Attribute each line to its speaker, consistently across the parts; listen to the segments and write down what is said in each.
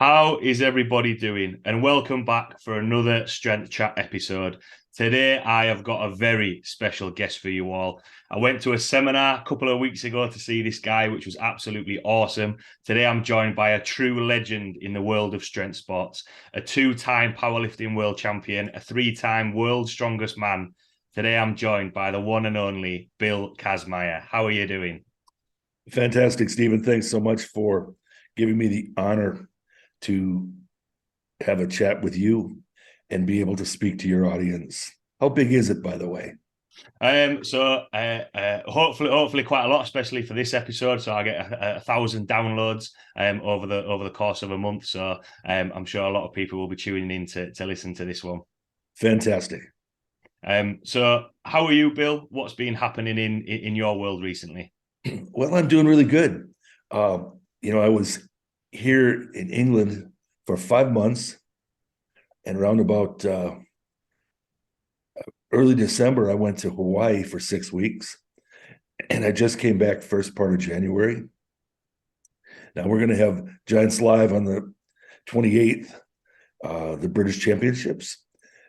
Speaker 1: How is everybody doing? And welcome back for another Strength Chat episode. Today, I have got a very special guest for you all. I went to a seminar a couple of weeks ago to see this guy, which was absolutely awesome. Today, I'm joined by a true legend in the world of strength sports, a two-time powerlifting world champion, a three-time world's strongest man. Today, I'm joined by the one and only Bill Kazmaier. How are you doing?
Speaker 2: Fantastic, Stephen. Thanks so much for giving me the honor to have a chat with you and be able to speak to your audience. How big is it, by the way?
Speaker 1: Hopefully quite a lot, especially for this episode. So I get a thousand downloads over the course of a month. So I'm sure a lot of people will be tuning in to listen to this one.
Speaker 2: Fantastic.
Speaker 1: So how are you, Bill? What's been happening in your world recently?
Speaker 2: Well, I'm doing really good. I was here in England for 5 months, and around about early December, I went to Hawaii for 6 weeks, and I just came back first part of January. Now we're going to have Giants Live on the 28th, the British Championships,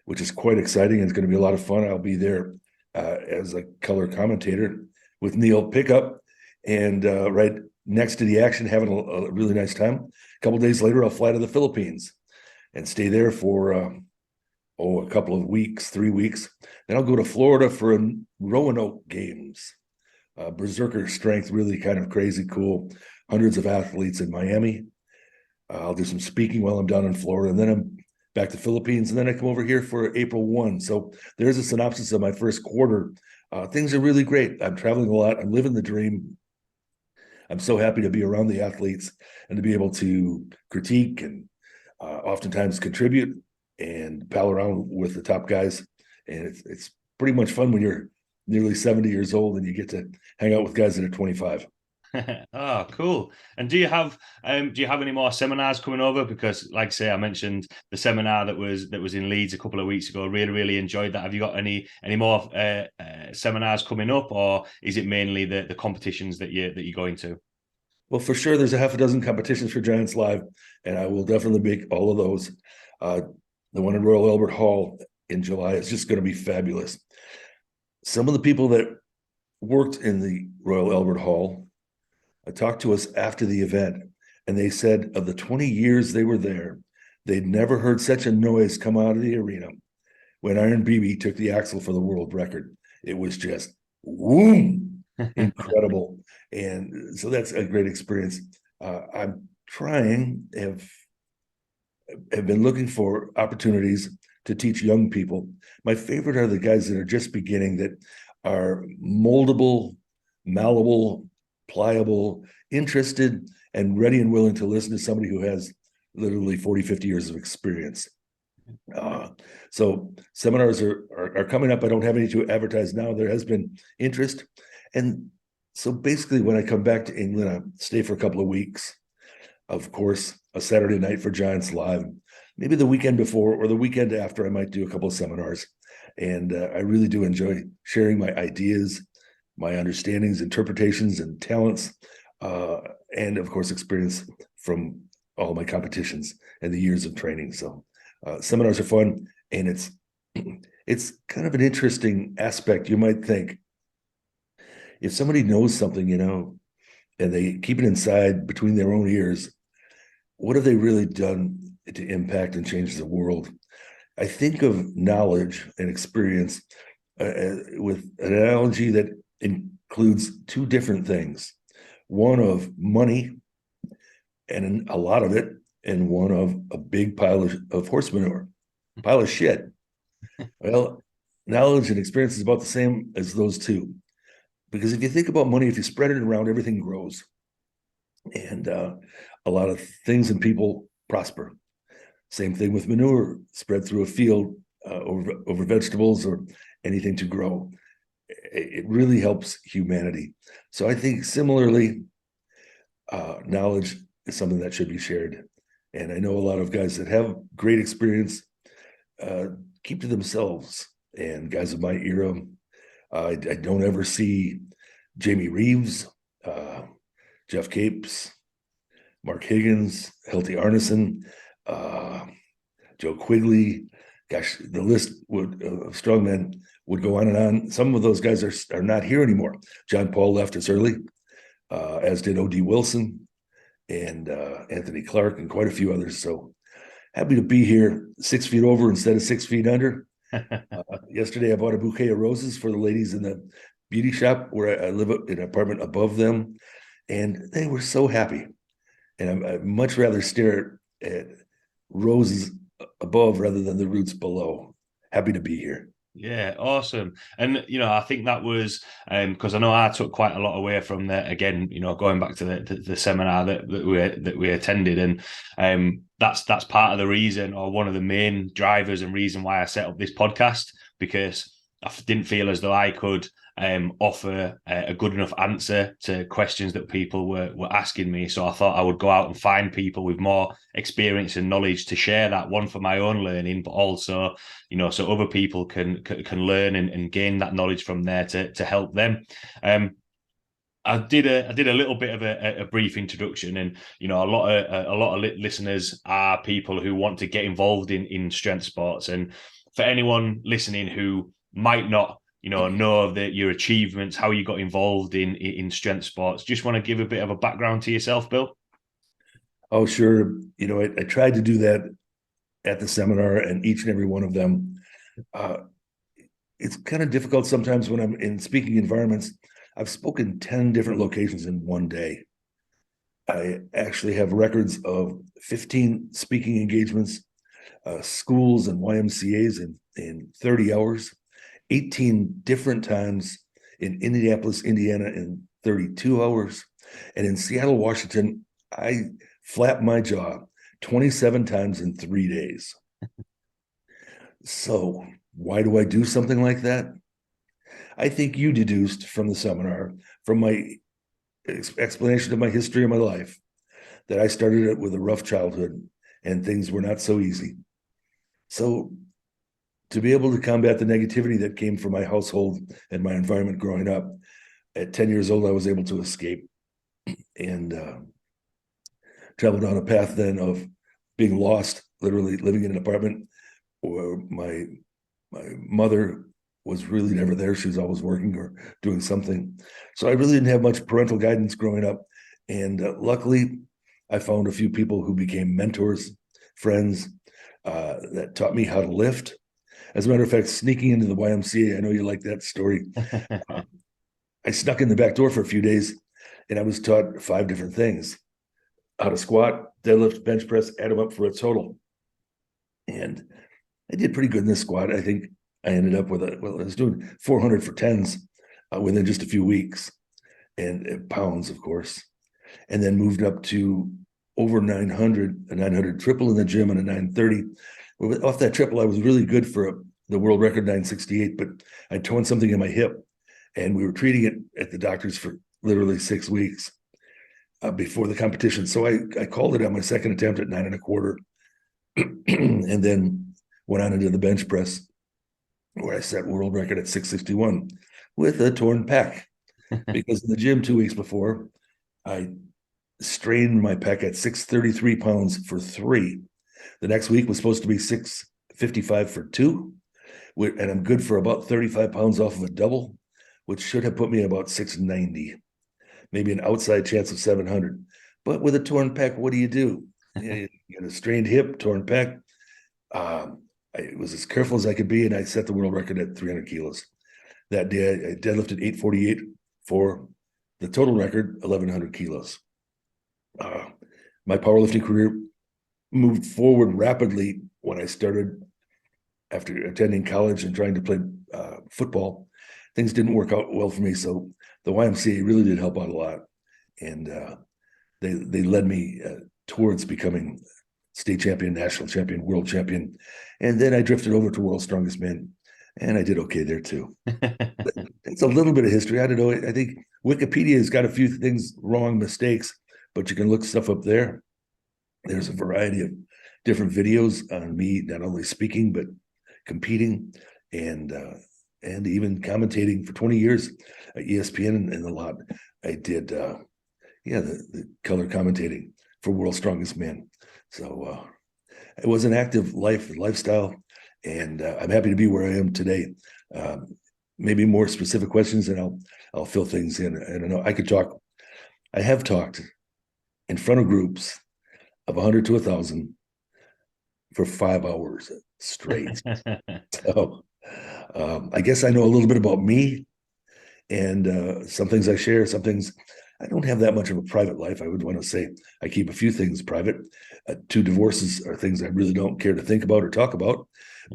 Speaker 2: which is quite exciting. It's going to be a lot of fun. I'll be there as a color commentator with Neil Pickup, and right next to the action, having a really nice time. A couple of days later, I'll fly to the Philippines and stay there for a couple of weeks, 3 weeks. Then I'll go to Florida for a Roanoke Games. Berserker strength, really kind of crazy, cool. Hundreds of athletes in Miami. I'll do some speaking while I'm down in Florida, and then I'm back to Philippines, and then I come over here for April 1. So there's a synopsis of my first quarter. Things are really great. I'm traveling a lot. I'm living the dream. I'm so happy to be around the athletes and to be able to critique and oftentimes contribute and pal around with the top guys. And it's pretty much fun when you're nearly 70 years old and you get to hang out with guys that are 25.
Speaker 1: Oh, cool. And do you have any more seminars coming over? Because, like I say, I mentioned the seminar that was in Leeds a couple of weeks ago. Really enjoyed that. Have you got any more seminars coming up, or is it mainly the competitions that you're going to?
Speaker 2: Well, for sure, there's a half a dozen competitions for Giants Live, and I will definitely make all of those. Uh, the one in Royal Albert Hall in July is just going to be fabulous. Some of the people that worked in the Royal Albert Hall talked to us after the event, and they said of the 20 years they were there, they'd never heard such a noise come out of the arena when Iron BB took the axle for the world record. It was just whoom, incredible. And so that's a great experience. I'm trying, have been looking for opportunities to teach young people. My favorite are the guys that are just beginning, that are moldable, malleable, pliable, interested, and ready and willing to listen to somebody who has literally 40, 50 years of experience. So seminars are coming up. I don't have any to advertise now. There has been interest. And so basically, when I come back to England, I stay for a couple of weeks. Of course, a Saturday night for Giants Live. Maybe the weekend before or the weekend after, I might do a couple of seminars. And I really do enjoy sharing my ideas, my understandings, interpretations, and talents, and of course, experience from all my competitions and the years of training. So seminars are fun, and it's kind of an interesting aspect. You might think, if somebody knows something, and they keep it inside between their own ears, what have they really done to impact and change the world? I think of knowledge and experience with an analogy that includes two different things: one of money and a lot of it, and one of a big pile of horse manure, pile of shit. Well, knowledge and experience is about the same as those two. Because if you think about money, if you spread it around, everything grows. And a lot of things and people prosper. Same thing with manure, spread through a field over vegetables or anything to grow. It really helps humanity. So I think similarly, knowledge is something that should be shared. And I know a lot of guys that have great experience keep to themselves. And guys of my era, I don't ever see Jamie Reeves, Jeff Capes, Mark Higgins, Helty Arneson, Joe Quigley. Gosh, the list of strongmen would go on and on. Some of those guys are not here anymore. John Paul left us early, as did O.D. Wilson and Anthony Clark and quite a few others. So happy to be here, 6 feet over instead of 6 feet under. Yesterday, I bought a bouquet of roses for the ladies in the beauty shop where I live in an apartment above them, and they were so happy. And I'd much rather stare at roses above rather than the roots below. Happy to be here.
Speaker 1: Yeah, awesome. And I think that was because I know I took quite a lot away from that. Again, going back to the seminar that we attended, and that's part of the reason, or one of the main drivers and reason why I set up this podcast, because I didn't feel as though I could offer a good enough answer to questions that people were asking me. So I thought I would go out and find people with more experience and knowledge to share that, one for my own learning, but also, so other people can learn and gain that knowledge from there to help them. I did a little bit of a brief introduction, and a lot of listeners are people who want to get involved in strength sports. And for anyone listening who might not know that your achievements, how you got involved in strength sports, just want to give a bit of a background to yourself, Bill?
Speaker 2: Oh, sure. I tried to do that at the seminar, and each and every one of them. It's kind of difficult sometimes when I'm in speaking environments. I've spoken 10 different locations in one day. I actually have records of 15 speaking engagements, schools and YMCAs in 30 hours, 18 different times in Indianapolis, Indiana in 32 hours. And in Seattle, Washington, I flapped my jaw 27 times in 3 days. So why do I do something like that? I think you deduced from the seminar, from my explanation of my history of my life, that I started it with a rough childhood and things were not so easy. So to be able to combat the negativity that came from my household and my environment growing up, at 10 years old, I was able to escape and travel down a path then of being lost, literally living in an apartment where my mother was really never there. She was always working or doing something. So I really didn't have much parental guidance growing up. And luckily, I found a few people who became mentors, friends, that taught me how to lift. As a matter of fact, sneaking into the YMCA, I know you like that story. I snuck in the back door for a few days, and I was taught 5 different things: how to squat, deadlift, bench press, add them up for a total. And I did pretty good in this squat. I think I ended up with I was doing 400 for tens within just a few weeks, and pounds, of course, and then moved up to over 900, a 900 triple in the gym and a 930. Off that triple, I was really good for the world record 968, but I torn something in my hip, and we were treating it at the doctor's for literally 6 weeks before the competition. So I called it on my second attempt at 9.25, and then went on into the bench press, where I set world record at 661 with a torn pec. Because in the gym 2 weeks before, I strained my pec at 633 pounds for 3. The next week was supposed to be 655 for 2, and I'm good for about 35 pounds off of a double, which should have put me at about 690, maybe an outside chance of 700. But with a torn pec, what do? You get a strained hip, torn pec. I was as careful as I could be, and I set the world record at 300 kilos. That day, I deadlifted 848 for the total record, 1,100 kilos. My powerlifting career moved forward rapidly when I started after attending college and trying to play football. Things didn't work out well for me, so the YMCA really did help out a lot, and they led me towards becoming state champion, national champion, world champion, and then I drifted over to World's Strongest Man, and I did okay there too. It's a little bit of history. I don't know. I think Wikipedia has got a few things wrong, mistakes, but you can look stuff up there. There's a variety of different videos on me, not only speaking, but competing and even commentating for 20 years at ESPN and a lot. I did, the color commentating. for World's Strongest Man. So it was an active lifestyle, and I'm happy to be where I am today. Maybe more specific questions, and I'll fill things in. And I know I could talk. I have talked in front of groups of 100 to 1,000 for 5 hours straight. So I guess I know a little bit about me, and some things I share, some things I don't have that much of a private life. I would want to say I keep a few things private. 2 divorces are things I really don't care to think about or talk about.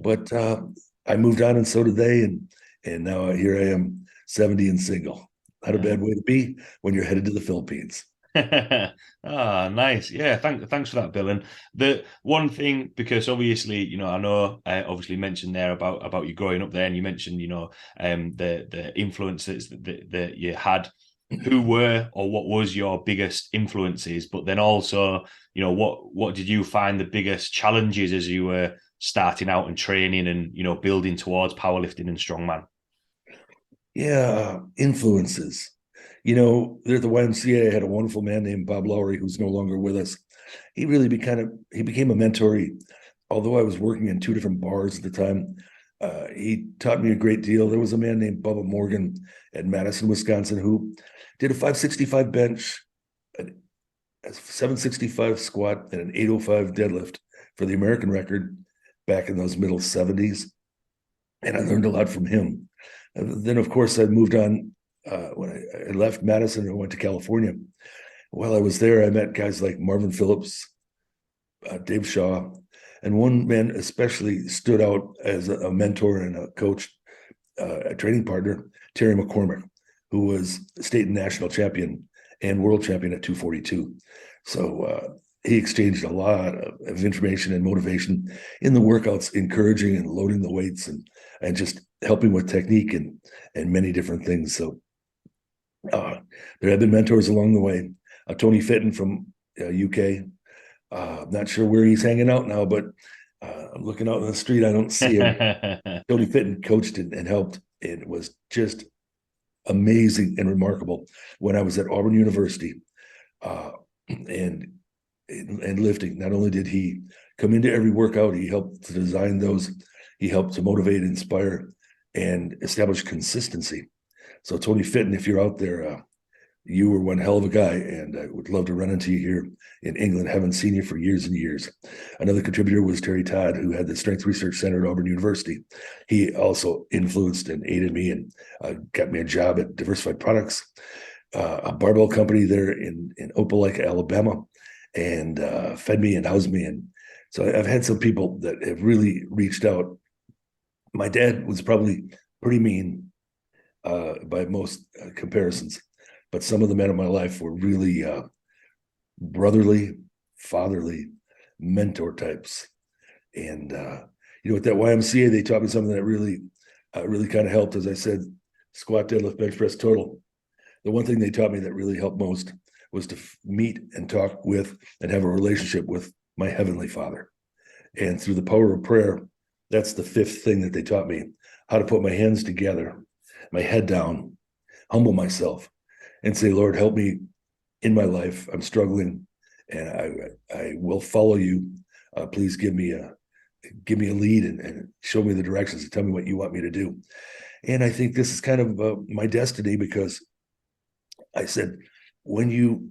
Speaker 2: But I moved on, and so did they. And now here I am, 70 and single. Not a bad way to be when you're headed to the Philippines.
Speaker 1: Nice. Yeah, thanks for that, Bill. And the one thing, because obviously, I know I obviously mentioned there about you growing up there, and you mentioned, the influences that you had. Who were or what was your biggest influences? But then also, what did you find the biggest challenges as you were starting out and training and building towards powerlifting and strongman?
Speaker 2: Yeah, influences. There at the YMCA, I had a wonderful man named Bob Lowry, who's no longer with us. He really became a mentor. Although I was working in 2 different bars at the time, he taught me a great deal. There was a man named Bubba Morgan at Madison, Wisconsin, who did a 565 bench, a 765 squat, and an 805 deadlift for the American record back in those middle 70s. And I learned a lot from him. And then, of course, I moved on when I left Madison and went to California. While I was there, I met guys like Marvin Phillips, Dave Shaw, and one man especially stood out as a mentor and a coach, a training partner, Terry McCormick, who was state and national champion and world champion at 242. So he exchanged a lot of information and motivation in the workouts, encouraging and loading the weights and just helping with technique and many different things. So there have been mentors along the way. Tony Fitton from UK. Not sure where he's hanging out now, but I'm looking out in the street. I don't see him. Tony Fitton coached and helped. It was just amazing and remarkable when I was at Auburn University and lifting. Not only did he come into every workout, he helped to design those. He helped to motivate, inspire, and establish consistency. So Tony Fitton, if you're out there, you were one hell of a guy, and I would love to run into you here in England. Haven't seen you for years and years. Another contributor was Terry Todd, who had the Strength Research Center at Auburn University. He also influenced and aided me and got me a job at Diversified Products, a barbell company there in Opelika, Alabama, and fed me and housed me. And so I've had some people that have really reached out. My dad was probably pretty mean by most comparisons, but some of the men in my life were really brotherly, fatherly, mentor types. And at that YMCA, they taught me something that really kind of helped. As I said, squat, deadlift, bench press, total. The one thing they taught me that really helped most was to meet and talk with and have a relationship with my Heavenly Father. And through the power of prayer, that's the 5th thing that they taught me: how to put my hands together, my head down, humble myself, and say, Lord, help me in my life. I'm struggling, and I will follow you. Please give me a lead and show me the directions and tell me what you want me to do. And I think this is kind of my destiny, because I said, when you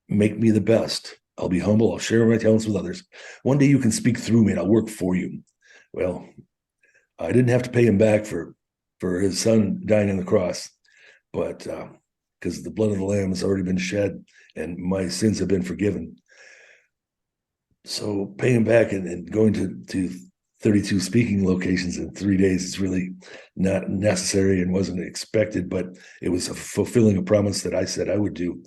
Speaker 2: make me the best, I'll be humble. I'll share my talents with others. One day you can speak through me and I'll work for you. Well, I didn't have to pay him back for his son dying on the cross, but because the blood of the Lamb has already been shed and my sins have been forgiven. So paying back and going to 32 speaking locations in 3 days is really not necessary and wasn't expected, but it was fulfilling a promise that I said I would do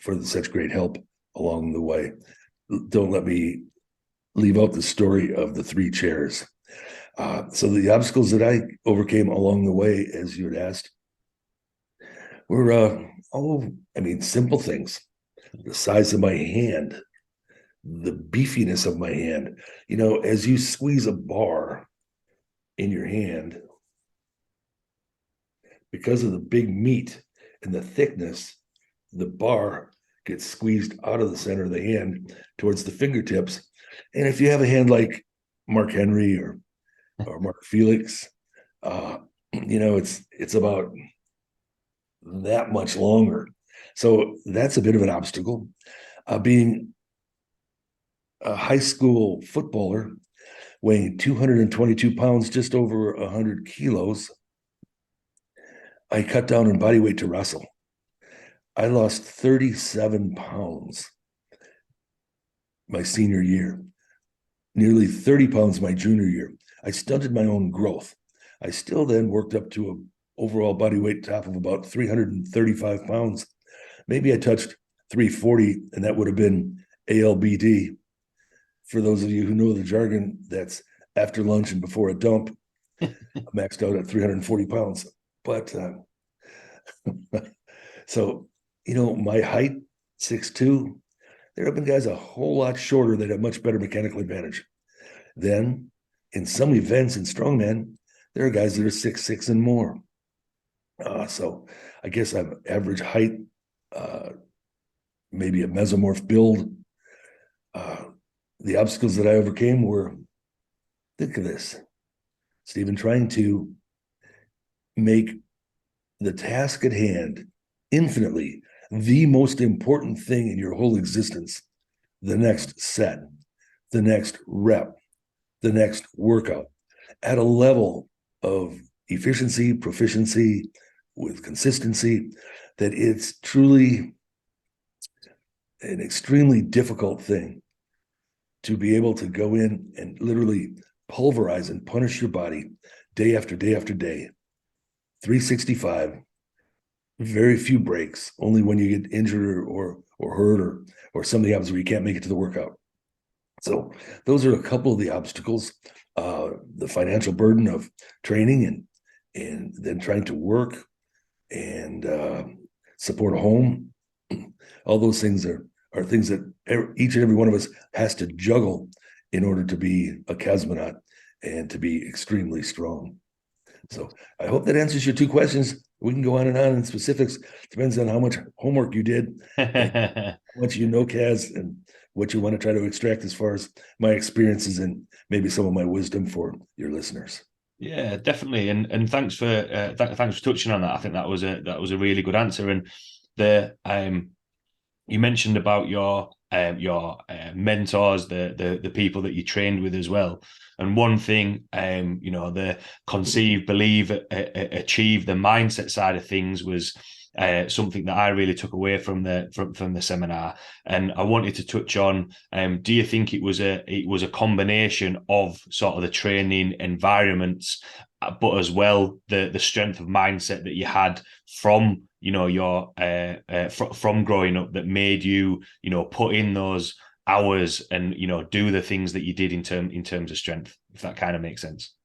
Speaker 2: for such great help along the way. Don't let me leave out the story of the 3 chairs. So the obstacles that I overcame along the way, as you had asked, were simple things. The size of my hand, the beefiness of my hand. As you squeeze a bar in your hand, because of the big meat and the thickness, the bar gets squeezed out of the center of the hand towards the fingertips. And if you have a hand like Mark Henry or Mark Felix, it's about that much longer. So that's a bit of an obstacle. Being a high school footballer, weighing 222 pounds, just over 100 kilos, I cut down in body weight to wrestle. I lost 37 pounds my senior year, nearly 30 pounds my junior year. I stunted my own growth. I still then worked up to an overall body weight top of about 335 pounds. Maybe I touched 340, and that would have been ALBD. For those of you who know the jargon, that's after lunch and before a dump. I maxed out at 340 pounds. But so, my height, 6'2", there have been guys a whole lot shorter that have much better mechanical advantage. Then, in some events in strongman, there are guys that are 6'6" and more. So I guess I'm average height, maybe a mesomorph build. The obstacles that I overcame were, think of this, Stephen, trying to make the task at hand infinitely the most important thing in your whole existence, the next set, the next rep, the next workout, at a level of efficiency, proficiency, with consistency, that it's truly an extremely difficult thing to be able to go in and literally pulverize and punish your body day after day after day. 365, very few breaks, only when you get injured or hurt or something happens where you can't make it to the workout. So those are a couple of the obstacles. The financial burden of training and then trying to work and support a home. All those things are things that each and every one of us has to juggle in order to be a cosmonaut and to be extremely strong. So I hope that answers your two questions. We can go on and on in specifics. Depends on how much homework you did, how much you know, Kaz, and what you want to try to extract as far as my experiences and maybe some of my wisdom for your listeners.
Speaker 1: Yeah, definitely, and thanks for thanks for touching on that. I think that was a really good answer. And the you mentioned about your mentors, the people that you trained with as well. And one thing, the conceive, believe, achieve, the mindset side of things was something that I really took away from the seminar. And I wanted to touch on: do you think it was a combination of sort of the training environments, but as well the strength of mindset that you had from your from growing up that made you put in those hours and do the things that you did in terms of strength, if that kind of makes sense?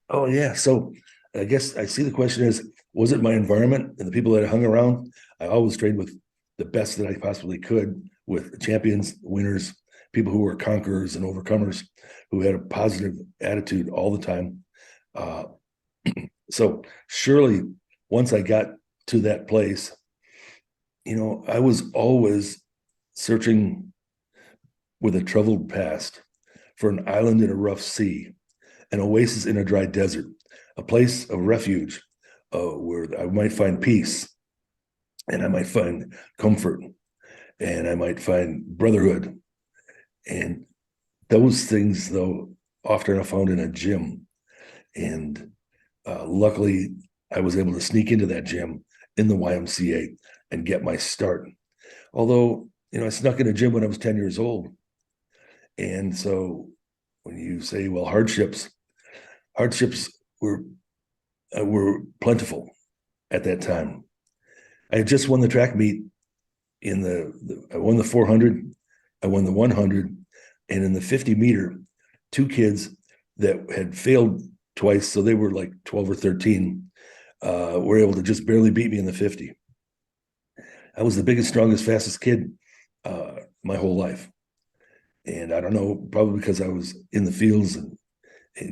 Speaker 2: Oh yeah. So I guess I see the question is, was it my environment and the people that I hung around? I always trained with the best that I possibly could, with champions, winners, people who were conquerors and overcomers, who had a positive attitude all the time. So surely once I got to that place, I was always searching with a troubled past for an island in a rough sea, an oasis in a dry desert, a place of refuge where I might find peace and I might find comfort and I might find brotherhood. And those things, though, often are found in a gym. And luckily, I was able to sneak into that gym in the YMCA and get my start. Although, I snuck in a gym when I was 10 years old. And so when you say, well, hardships were plentiful at that time. I had just won the track meet I won the 400, I won the 100, and in the 50 meter, two kids that had failed twice, so they were like 12 or 13, were able to just barely beat me in the 50. I was the biggest, strongest, fastest kid my whole life. And I don't know, probably because I was in the fields and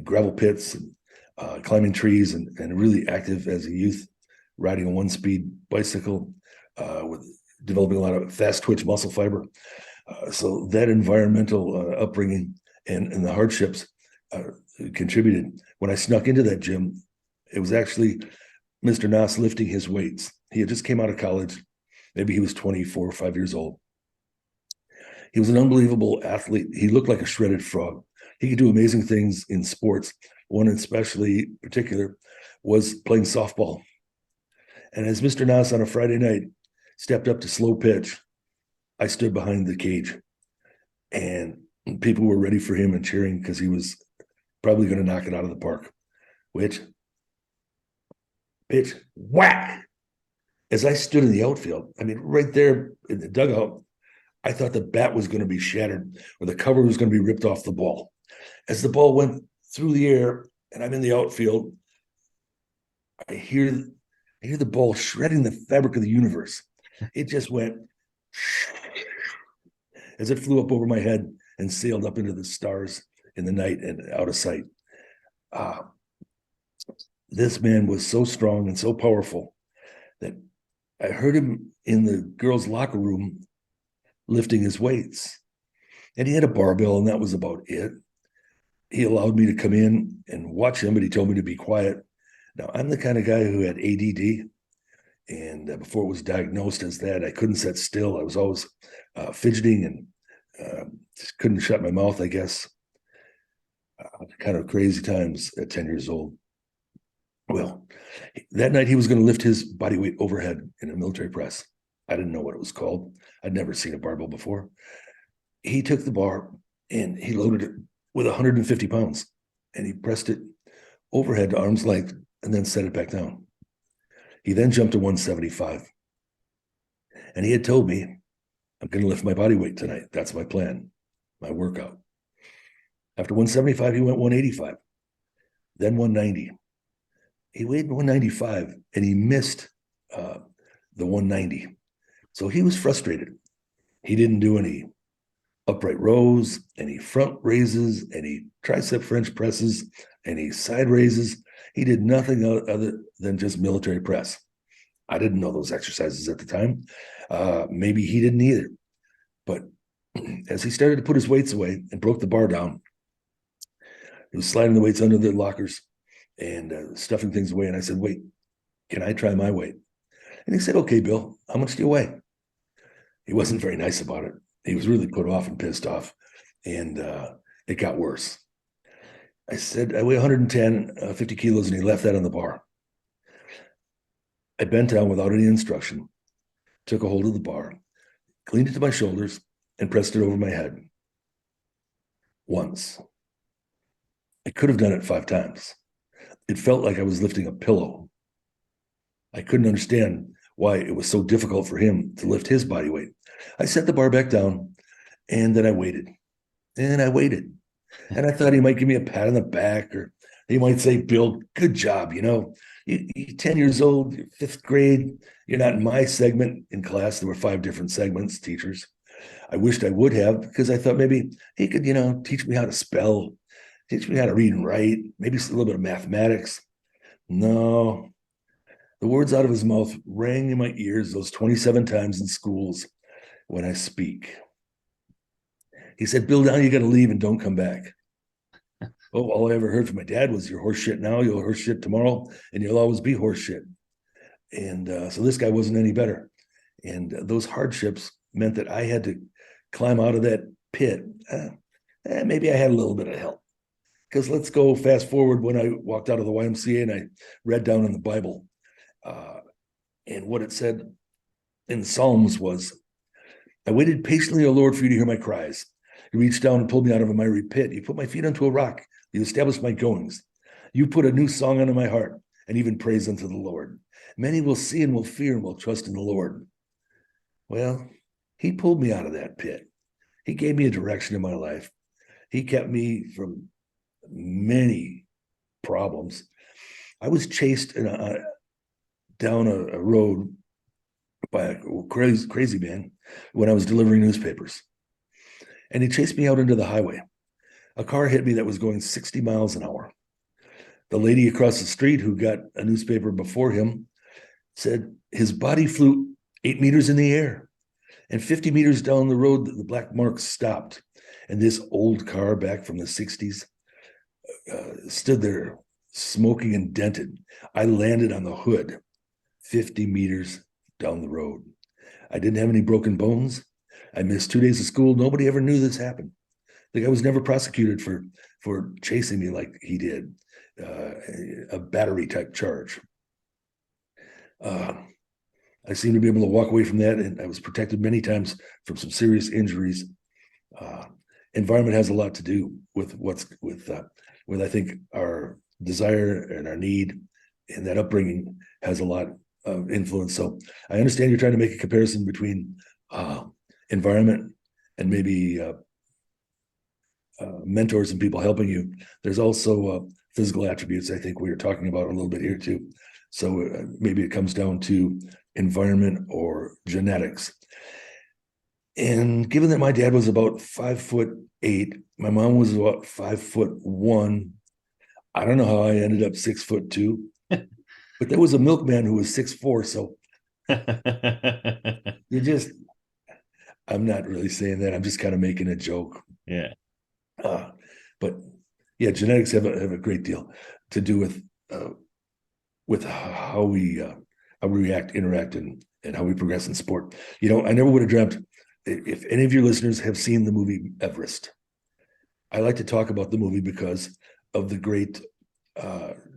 Speaker 2: gravel pits and climbing trees and really active as a youth, riding a one-speed bicycle with developing a lot of fast twitch muscle fiber. So that environmental upbringing and the hardships contributed. When I snuck into that gym, it was actually Mr. Nas lifting his weights. He had just came out of college. Maybe he was 24 or 5 years old. He was an unbelievable athlete. He looked like a shredded frog. He could do amazing things in sports. One especially particular was playing softball. And as Mr. Nas on a Friday night stepped up to slow pitch, I stood behind the cage, and people were ready for him and cheering because he was probably going to knock it out of the park. Which, pitch, whack! As I stood in the outfield, I mean, right there in the dugout, I thought the bat was going to be shattered or the cover was going to be ripped off the ball. As the ball went through the air and I'm in the outfield, I hear the ball shredding the fabric of the universe. It just went as it flew up over my head and sailed up into the stars in the night and out of sight. This man was so strong and so powerful that I heard him in the girls' locker room lifting his weights. And he had a barbell, and that was about it. He allowed me to come in and watch him, but he told me to be quiet. Now, I'm the kind of guy who had ADD, and before it was diagnosed as that, I couldn't sit still. I was always fidgeting and just couldn't shut my mouth, I guess. Kind of crazy times at 10 years old. Well, that night he was going to lift his body weight overhead in a military press. I didn't know what it was called. I'd never seen a barbell before. He took the bar and he loaded it with 150 pounds, and he pressed it overhead to arm's length and then set it back down. He then jumped to 175. And he had told me, I'm going to lift my body weight tonight. That's my plan, my workout. After 175, he went 185, then 190. He weighed 195 and he missed the 190. So he was frustrated. He didn't do any upright rows, any front raises, any tricep French presses, any side raises. He did nothing other than just military press. I didn't know those exercises at the time. Maybe he didn't either. But as he started to put his weights away and broke the bar down, he was sliding the weights under the lockers and stuffing things away. And I said, wait, can I try my weight? And he said, okay, Bill, how much do you weigh? He wasn't very nice about it. He was really put off and pissed off. And it got worse. I said, I weigh 110, 50 kilos, and he left that on the bar. I bent down without any instruction, took a hold of the bar, cleaned it to my shoulders, and pressed it over my head. Once. I could have done it 5 times. It felt like I was lifting a pillow. I couldn't understand why it was so difficult for him to lift his body weight. I set the bar back down, and then I waited. And I waited. And I thought he might give me a pat on the back, or he might say, Bill, good job. You know, you're 10 years old, you're 5th grade. You're not in my segment in class. There were 5 different segments, teachers. I wished I would have, because I thought maybe he could, teach me how to spell, teach me how to read and write, maybe a little bit of mathematics. No, the words out of his mouth rang in my ears those 27 times in schools when I speak. He said, Bill, now you got to leave and don't come back. Oh, all I ever heard from my dad was, you're horse shit now, you'll horse shit tomorrow, and you'll always be horse shit. And so this guy wasn't any better. And those hardships meant that I had to climb out of that pit. Maybe I had a little bit of help. Because let's go fast forward when I walked out of the YMCA and I read down in the Bible. And what it said in the Psalms was, I waited patiently, O Lord, for you to hear my cries. You reached down and pulled me out of a miry pit. You put my feet onto a rock. You established my goings. You put a new song unto my heart, and even praise unto the Lord. Many will see and will fear and will trust in the Lord. Well, he pulled me out of that pit. He gave me a direction in my life. He kept me from many problems. I was chased down a road by a crazy man when I was delivering newspapers. And he chased me out into the highway. A car hit me that was going 60 miles an hour. The lady across the street who got a newspaper before him said his body flew 8 meters in the air. And 50 meters down the road, the black mark stopped. And this old car back from the 60s stood there smoking and dented. I landed on the hood 50 meters down the road. I didn't have any broken bones. I missed 2 days of school. Nobody ever knew this happened. The guy was never prosecuted for chasing me like he did, a battery type charge. I seem to be able to walk away from that, and I was protected many times from some serious injuries. Environment has a lot to do with I think our desire and our need, and that upbringing has a lot of influence. So I understand you're trying to make a comparison between environment and maybe mentors and people helping you. There's also physical attributes I think we were talking about a little bit here too. So maybe it comes down to environment or genetics. And given that my dad was about 5'8", my mom was about 5'1", I don't know how I ended up 6'2", but there was a milkman who was 6'4". So I'm not really saying that. I'm just kind of making a joke.
Speaker 1: Yeah.
Speaker 2: But yeah, genetics have a great deal to do with how we react, interact, and how we progress in sport. You know, I never would have dreamt, if any of your listeners have seen the movie Everest, I like to talk about the movie because of the great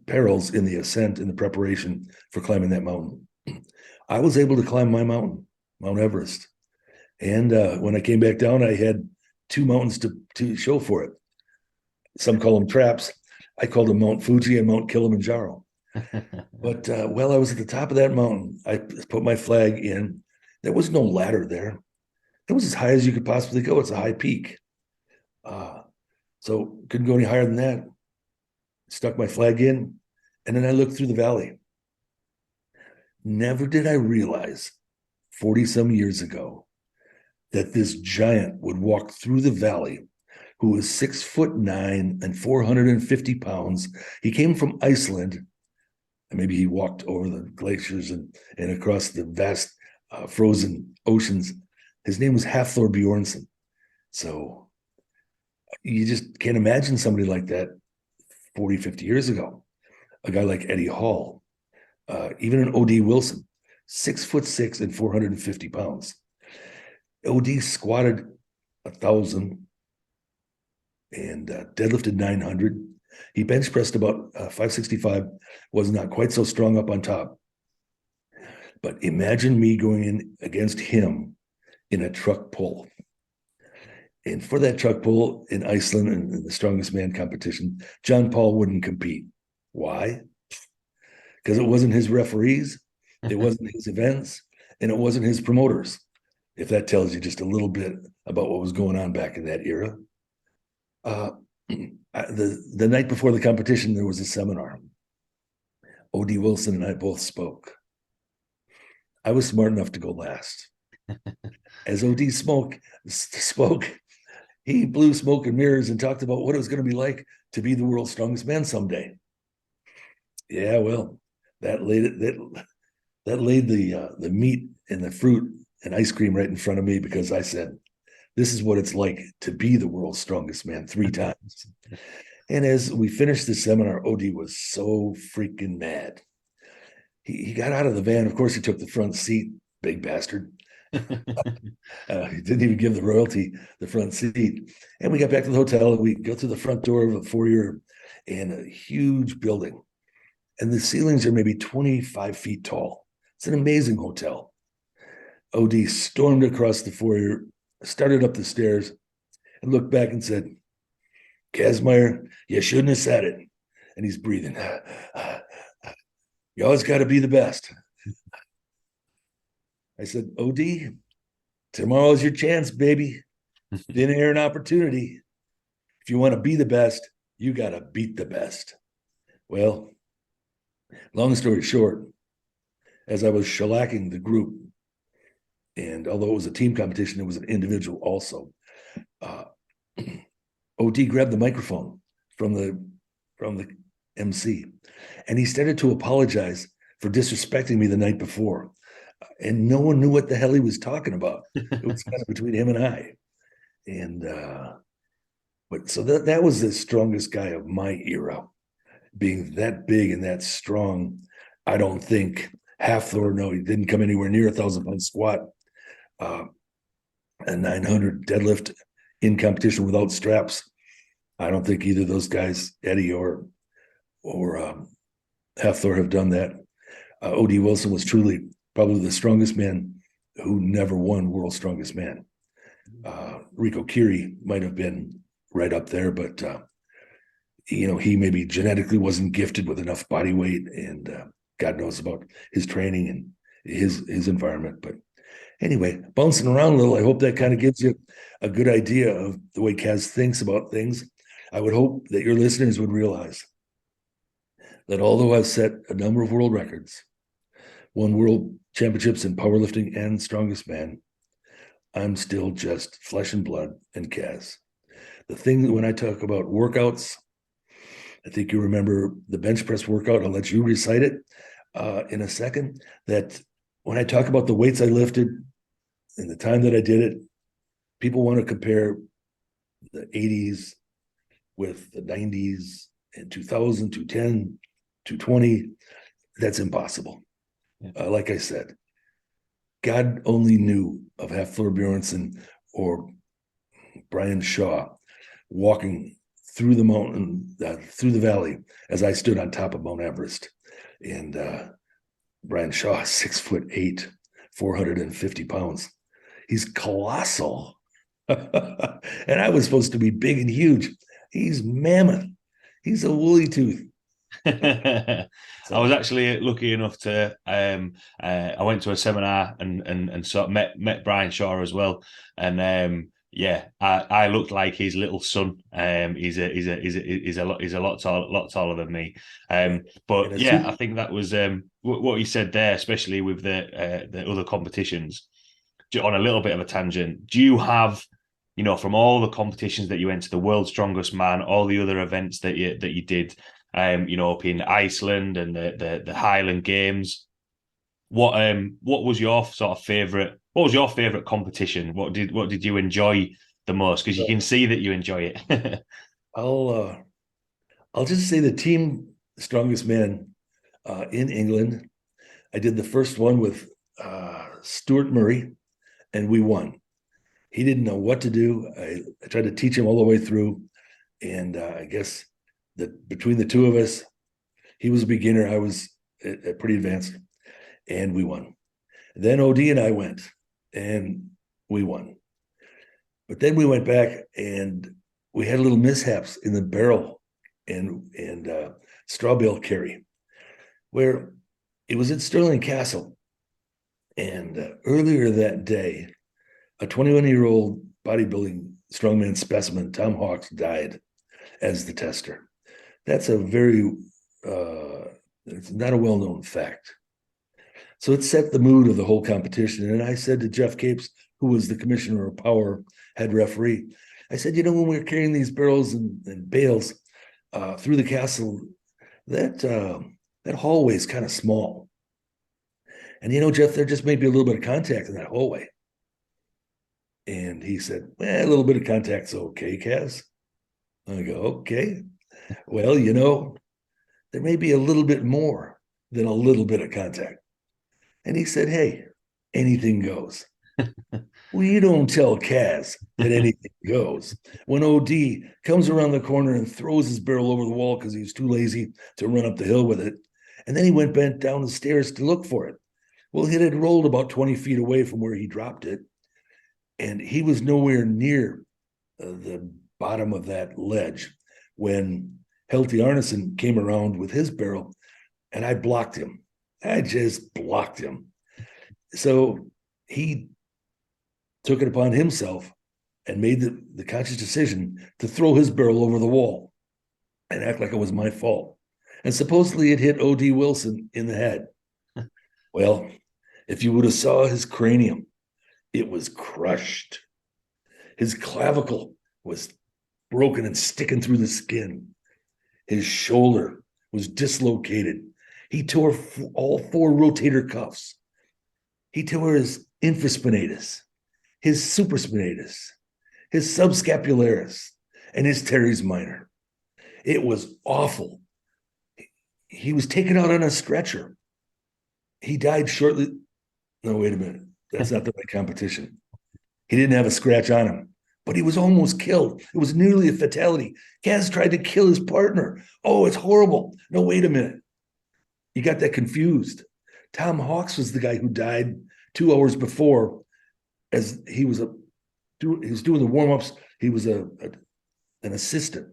Speaker 2: perils in the ascent and the preparation for climbing that mountain. I was able to climb my mountain, Mount Everest. And when I came back down, I had 2 mountains to show for it. Some call them traps. I called them Mount Fuji and Mount Kilimanjaro. But while I was at the top of that mountain, I put my flag in. There was no ladder there. It was as high as you could possibly go. It's a high peak. So couldn't go any higher than that. Stuck my flag in, and then I looked through the valley. Never did I realize 40 some years ago that this giant would walk through the valley, who was 6'9" and 450 pounds. He came from Iceland, and maybe he walked over the glaciers and across the vast frozen oceans. His name was Hafthor Bjornsson. So you just can't imagine somebody like that 40, 50 years ago. A guy like Eddie Hall, even an O.D. Wilson, 6'6" and 450 pounds. O.D. squatted 1,000 and deadlifted 900. He bench pressed about 565, was not quite so strong up on top. But imagine me going in against him in a truck pull. And for that truck pull in Iceland and the strongest man competition, John Paul wouldn't compete. Why? Because it wasn't his referees, it wasn't his events, and it wasn't his promoters. If that tells you just a little bit about what was going on back in that era. The night before the competition, there was a seminar. O.D. Wilson and I both spoke. I was smart enough to go last. As O.D. spoke, he blew smoke and mirrors and talked about what it was going to be like to be the world's strongest man someday. Yeah, well, that laid the meat and the fruit and ice cream right in front of me, because I said, this is what it's like to be the world's strongest man 3 times. And as we finished the seminar, O.D. was so freaking mad. He got out of the van. Of course, he took the front seat, big bastard. He didn't even give the royalty the front seat. And we got back to the hotel, and we go through the front door of a foyer in a huge building. And the ceilings are maybe 25 feet tall. It's an amazing hotel. O.D. stormed across the foyer, started up the stairs, and looked back and said, Kazmaier, you shouldn't have said it. And he's breathing. You always got to be the best. I said, O.D., tomorrow's your chance, baby. Thin air and opportunity. If you want to be the best, you got to beat the best. Well, long story short, as I was shellacking the group, and although it was a team competition, it was an individual also, O.D. grabbed the microphone from the MC, and he started to apologize for disrespecting me the night before. and no one knew what the hell he was talking about. It was kind of between him and I. And but so that was the strongest guy of my era, being that big and that strong. I don't think Hafthor, no, he didn't come anywhere near 1,000-pound squat, a 900 deadlift in competition without straps. I don't think either of those guys, Eddie or Hafthor, have done that. O.D. Wilson was truly probably the strongest man who never won World's Strongest Man. Rico Kiri might have been right up there, but he maybe genetically wasn't gifted with enough body weight, and God knows about his training and his environment. But anyway, bouncing around a little, I hope that kind of gives you a good idea of the way Kaz thinks about things. I would hope that your listeners would realize that although I've set a number of world records, won world championships in powerlifting and strongest man, I'm still just flesh and blood and Kaz. The thing when I talk about workouts, I think you remember the bench press workout. I'll let you recite it in a second. That when I talk about the weights I lifted and the time that I did it, people want to compare the 80s with the 90s and 2000, 210, 220. That's impossible. Yeah. Like I said, God only knew of Hafthor Bjornsson or Brian Shaw walking through the mountain, through the valley, as I stood on top of Mount Everest. And Brian Shaw, 6'8", 450 pounds. He's colossal. And I was supposed to be big and huge. He's mammoth. He's a woolly tooth.
Speaker 1: So. I was actually lucky enough to I went to a seminar and sort of met Brian Shaw as well, and I looked like his little son. He's a lot taller than me. But yeah, I think that was what you said there, especially with the other competitions. On a little bit of a tangent, do you have, from all the competitions that you went to, the World's Strongest Man, all the other events that you did, up in Iceland and the Highland Games, what was your sort of favorite? What was your favorite competition? What did you enjoy the most? Because you can see that you enjoy it.
Speaker 2: I'll just say the team Strongest Man in England. I did the first one with Stuart Murray, and we won. He didn't know what to do. I tried to teach him all the way through, and I guess that between the two of us, he was a beginner, I was pretty advanced, and we won. Then OD and I went, and we won. But then we went back, and we had little mishaps in the barrel and straw bale carry, where it was at Stirling Castle. And earlier that day, a 21-year-old bodybuilding strongman specimen, Tom Hawks, died as the tester. That's a very, it's not a well-known fact. So it set the mood of the whole competition. And I said to Jeff Capes, who was the commissioner of power, head referee, I said, when we were carrying these barrels and bales through the castle, that hallway is kind of small. And Jeff, there just may be a little bit of contact in that hallway. And he said, a little bit of contact's okay, Kaz. I go, okay. Well, there may be a little bit more than a little bit of contact. And he said, hey, anything goes. Well, you don't tell Kaz that anything goes. When OD comes around the corner and throws his barrel over the wall because he was too lazy to run up the hill with it, and then he went bent down the stairs to look for it. Well, it had rolled about 20 feet away from where he dropped it, and he was nowhere near the bottom of that ledge when Helty Arneson came around with his barrel, and I blocked him. I just blocked him. So he took it upon himself and made the conscious decision to throw his barrel over the wall and act like it was my fault. And supposedly it hit O.D. Wilson in the head. Well, if you would have saw his cranium, it was crushed. His clavicle was broken and sticking through the skin. His shoulder was dislocated. He tore all 4 rotator cuffs. He tore his infraspinatus, his supraspinatus, his subscapularis, and his teres minor. It was awful. He was taken out on a stretcher. He died shortly. No, wait a minute. That's not the right competition. He didn't have a scratch on him, but he was almost killed. It was nearly a fatality. Kaz tried to kill his partner. Oh, it's horrible. No, wait a minute. You got that confused. Tom Hawks was the guy who died 2 hours before, as he was doing the warm-ups. He was an assistant,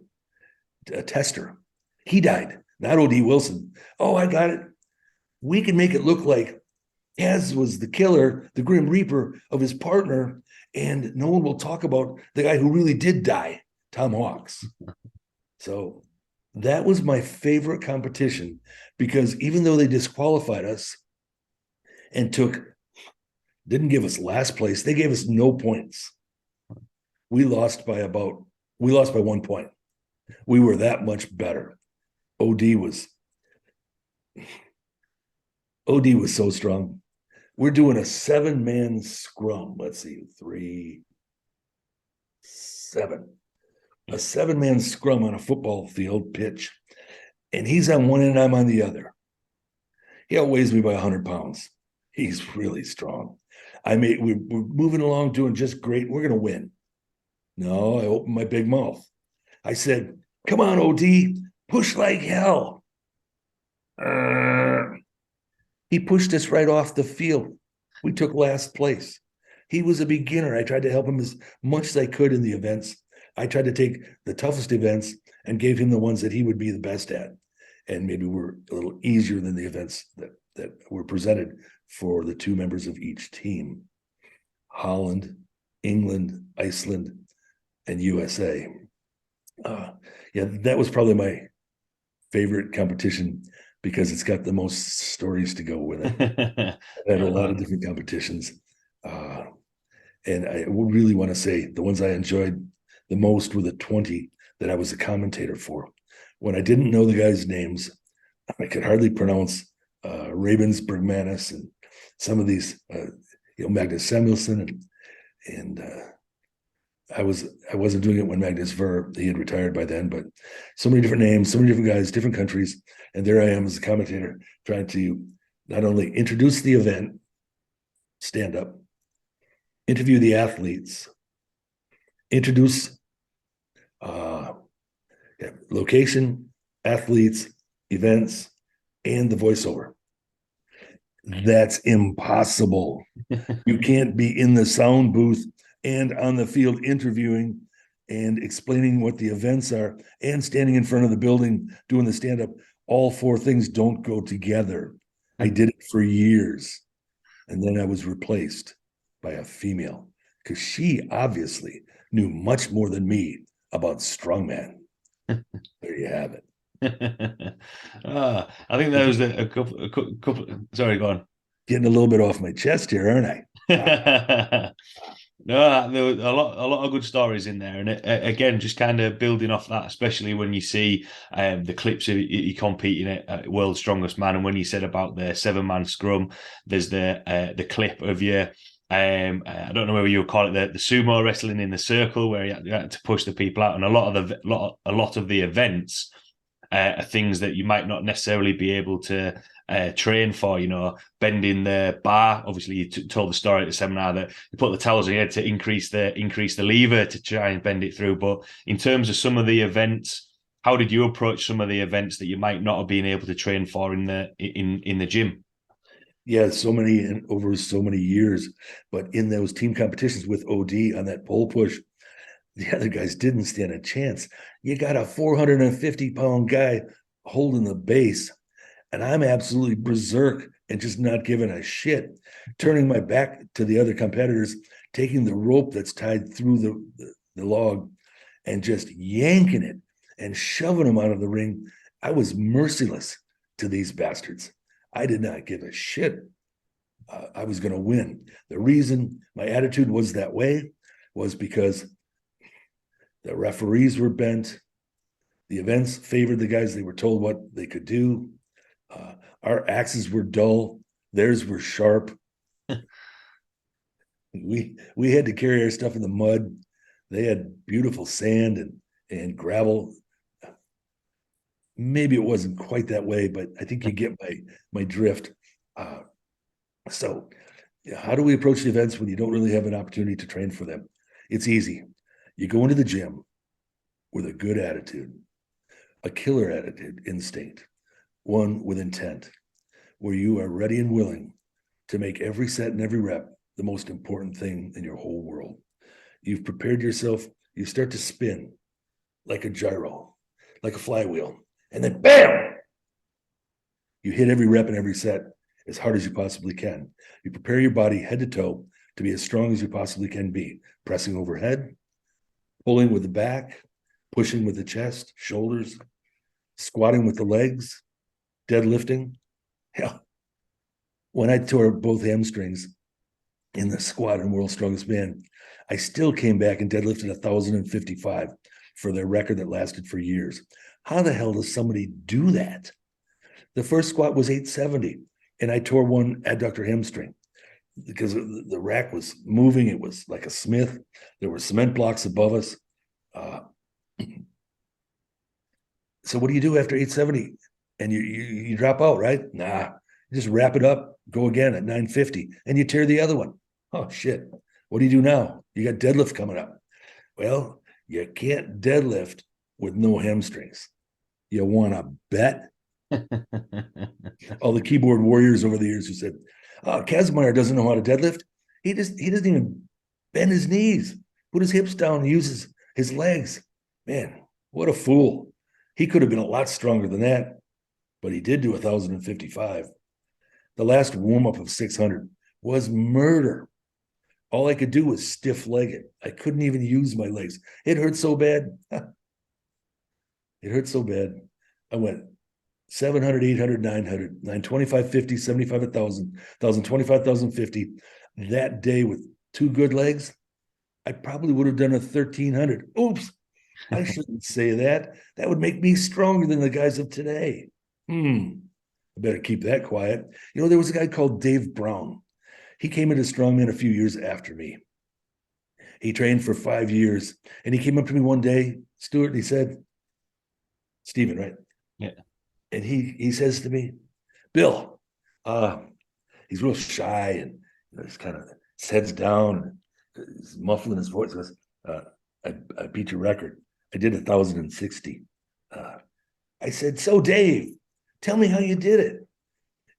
Speaker 2: a tester. He died, not O.D. Wilson. Oh, I got it. We can make it look like Kaz was the killer, the Grim Reaper of his partner, and no one will talk about the guy who really did die, Tom Hawks. So that was my favorite competition, because even though they disqualified us and didn't give us last place, they gave us no points. We lost by 1 point. We were that much better. OD was so strong. We're doing a 7-man scrum. Let's see, 3, 7. A 7-man scrum on a football field pitch. And he's on one end, I'm on the other. He outweighs me by 100 pounds. He's really strong. We're moving along, doing just great. We're going to win. No, I opened my big mouth. I said, come on, OD, push like hell. He pushed us right off the field. We took last place. He was a beginner. I tried to help him as much as I could in the events. I tried to take the toughest events and gave him the ones that he would be the best at. And maybe were a little easier than the events that were presented for the 2 members of each team: Holland, England, Iceland, and USA. That was probably my favorite competition, because it's got the most stories to go with it. I've had a lot of different competitions. And I really want to say the ones I enjoyed the most were the 20 that I was a commentator for. When I didn't know the guys' names, I could hardly pronounce Ravensburg-Manis and some of these, Magnus Samuelsson, and I wasn't doing it when Magnus Ver, he had retired by then, but so many different names, so many different guys, different countries, and there I am as a commentator trying to not only introduce the event, stand up, interview the athletes, introduce location, athletes, events, and the voiceover. That's impossible. You can't be in the sound booth and on the field interviewing and explaining what the events are and standing in front of the building doing the stand-up. All 4 things don't go together. I did it for years. And then I was replaced by a female, because she obviously knew much more than me about strongman. There you have it.
Speaker 1: I think there was a couple. Sorry, go on.
Speaker 2: Getting a little bit off my chest here, aren't I?
Speaker 1: No, there was a lot of good stories in there, and again, just kind of building off that, especially when you see the clips of you competing at World's Strongest Man, and when you said about the 7-man scrum, there's the clip of you. I don't know whether you would call it the sumo wrestling in the circle, where you had to push the people out, and a lot of the events are things that you might not necessarily be able to train for, bending the bar. Obviously, you told the story at the seminar that you put the towels on your head to increase the lever to try and bend it through. But in terms of some of the events, how did you approach some of the events that you might not have been able to train for in the gym?
Speaker 2: Yeah, so many and over so many years. But in those team competitions with OD on that pole push, the other guys didn't stand a chance. You got a 450-pound guy holding the base, and I'm absolutely berserk and just not giving a shit, turning my back to the other competitors, taking the rope that's tied through the log and just yanking it and shoving them out of the ring. I was merciless to these bastards. I did not give a shit. I was going to win. The reason my attitude was that way was because the referees were bent. The events favored the guys. They were told what they could do. Our axes were dull. Theirs were sharp. We had to carry our stuff in the mud. They had beautiful sand and gravel. Maybe it wasn't quite that way, but I think you get my drift. So how do we approach the events when you don't really have an opportunity to train for them? It's easy. You go into the gym with a good attitude, a killer attitude, instinct, one with intent, where you are ready and willing to make every set and every rep the most important thing in your whole world. You've prepared yourself. You start to spin like a gyro, like a flywheel, and then bam, you hit every rep and every set as hard as you possibly can. You prepare your body head to toe to be as strong as you possibly can be, pressing overhead, pulling with the back, pushing with the chest, shoulders, squatting with the legs, deadlifting. Hell, when I tore both hamstrings in the squat in World's Strongest Man, I still came back and deadlifted 1,055 for their record that lasted for years. How the hell does somebody do that? The first squat was 870, and I tore one adductor hamstring because the rack was moving. It was like a Smith. There were cement blocks above us. So what do you do after 870? And you drop out, right? Nah, you just wrap it up, go again at 950, and you tear the other one. Oh, shit. What do you do now? You got deadlift coming up. Well, you can't deadlift with no hamstrings. You want to bet? All the keyboard warriors over the years who said, Kazmaier doesn't know how to deadlift. He doesn't even bend his knees, put his hips down, and uses his legs. Man, what a fool. He could have been a lot stronger than that, but he did do 1,055. The last warm-up of 600 was murder. All I could do was stiff leg it. I couldn't even use my legs. It hurt so bad. It hurt so bad. I went 700, 800, 900, 925, 50, 75, 1,000, 1,025, 1,050. That day with two good legs, I probably would have done a 1,300. Oops, I shouldn't say that. That would make me stronger than the guys of today. I better keep that quiet. You know, there was a guy called Dave Brown. He came into strongman a few years after me. He trained for 5 years, and he came up to me one day, Stuart, and he said, Stephen, right?
Speaker 1: Yeah.
Speaker 2: And he says to me, Bill, he's real shy and he's kind of his head's down, he's muffling his voice. He goes, I beat your record. I did 1,060. I said, so Dave, tell me how you did it.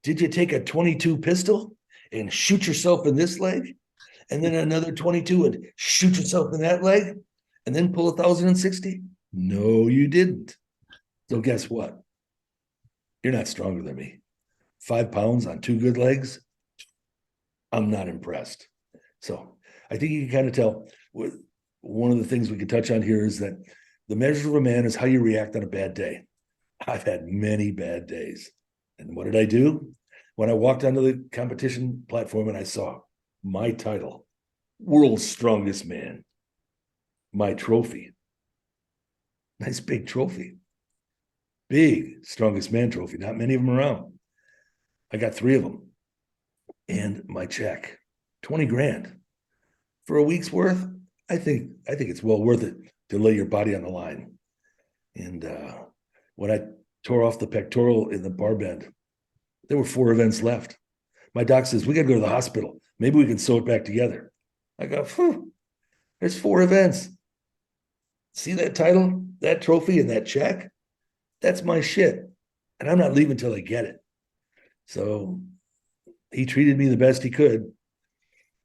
Speaker 2: Did you take a 22 pistol and shoot yourself in this leg, and then another 22 and shoot yourself in that leg, and then pull 1,060? No, you didn't. So guess what? You're not stronger than me. 5 pounds on 2 good legs. I'm not impressed. So I think you can kind of tell. One of the things we could touch on here is that the measure of a man is how you react on a bad day. I've had many bad days. And what did I do? When I walked onto the competition platform and I saw my title, World's Strongest Man, my trophy, nice big trophy, big Strongest Man trophy, not many of them around. I got 3 of them. And my check, 20 grand for a week's worth. I think it's well worth it to lay your body on the line. And when I tore off the pectoral in the bar bend, there were 4 events left. My doc says, we got to go to the hospital. Maybe we can sew it back together. I go, there's 4 events. See that title, that trophy, and that check? That's my shit. And I'm not leaving until I get it. So he treated me the best he could.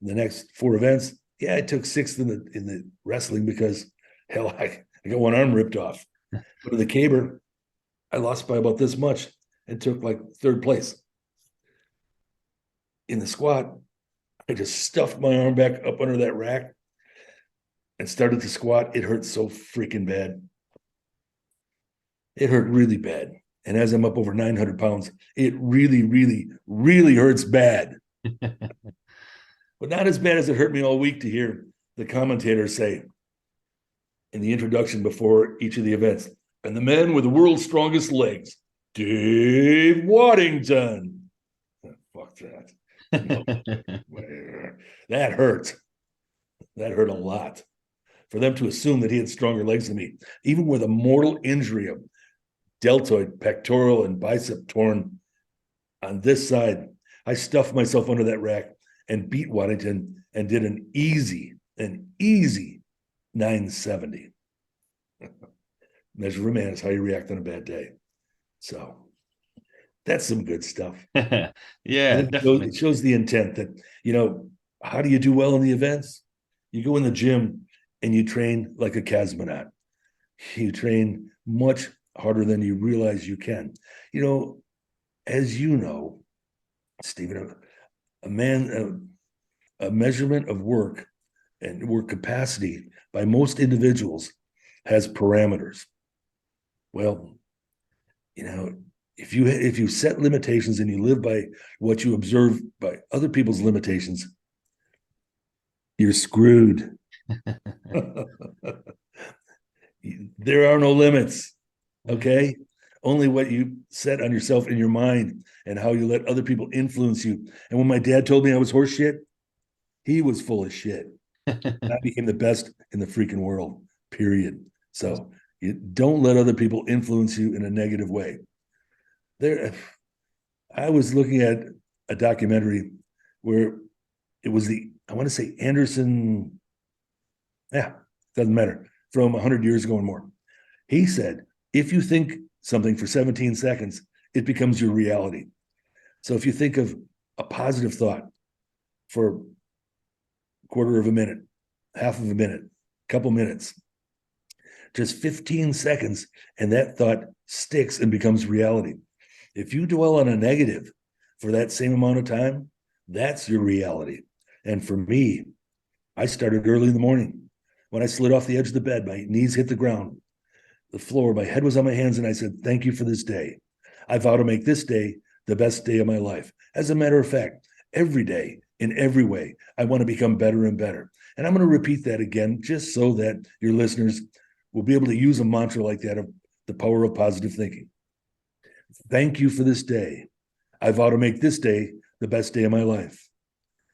Speaker 2: The next 4 events, yeah, I took 6th in the wrestling because, hell, I got one arm ripped off. But in the caber, I lost by about this much and took like 3rd place. In the squat, I just stuffed my arm back up under that rack and started to squat. It hurt so freaking bad. It hurt really bad. And as I'm up over 900 pounds, it really, really, really hurts bad. But not as bad as it hurt me all week to hear the commentators say in the introduction before each of the events, and the man with the world's strongest legs, Dave Waddington. Fuck that. No. That hurt. That hurt a lot. For them to assume that he had stronger legs than me, even with a mortal injury of deltoid, pectoral, and bicep torn on this side, I stuffed myself under that rack and beat Waddington and did an easy 970. Measure of a man is how you react on a bad day. So that's some good stuff.
Speaker 1: Yeah,
Speaker 2: I think
Speaker 1: definitely.
Speaker 2: it shows the intent that, how do you do well in the events? You go in the gym and you train like a Kazmaier. You train much harder than you realize you can. As you know, Stephen, a measurement of work and work capacity by most individuals has parameters. Well, if you set limitations and you live by what you observe by other people's limitations, you're screwed. There are no limits. Okay. Only what you set on yourself in your mind and how you let other people influence you. And when my dad told me I was horse shit, he was full of shit. I became the best in the freaking world, period. So you don't let other people influence you in a negative way. I was looking at a documentary where it was I want to say Anderson, doesn't matter, from 100 years ago and more. He said, if you think something for 17 seconds, it becomes your reality. So if you think of a positive thought for a quarter of a minute, half of a minute, couple minutes, just 15 seconds, and that thought sticks and becomes reality. If you dwell on a negative for that same amount of time, that's your reality. And for me, I started early in the morning. When I slid off the edge of the bed, my knees hit the ground, the floor, my head was on my hands, and I said, thank you for this day. I vow to make this day the best day of my life. As a matter of fact, every day, in every way, I want to become better and better. And I'm going to repeat that again, just so that your listeners will be able to use a mantra like that of the power of positive thinking. Thank you for this day. I vow to make this day the best day of my life.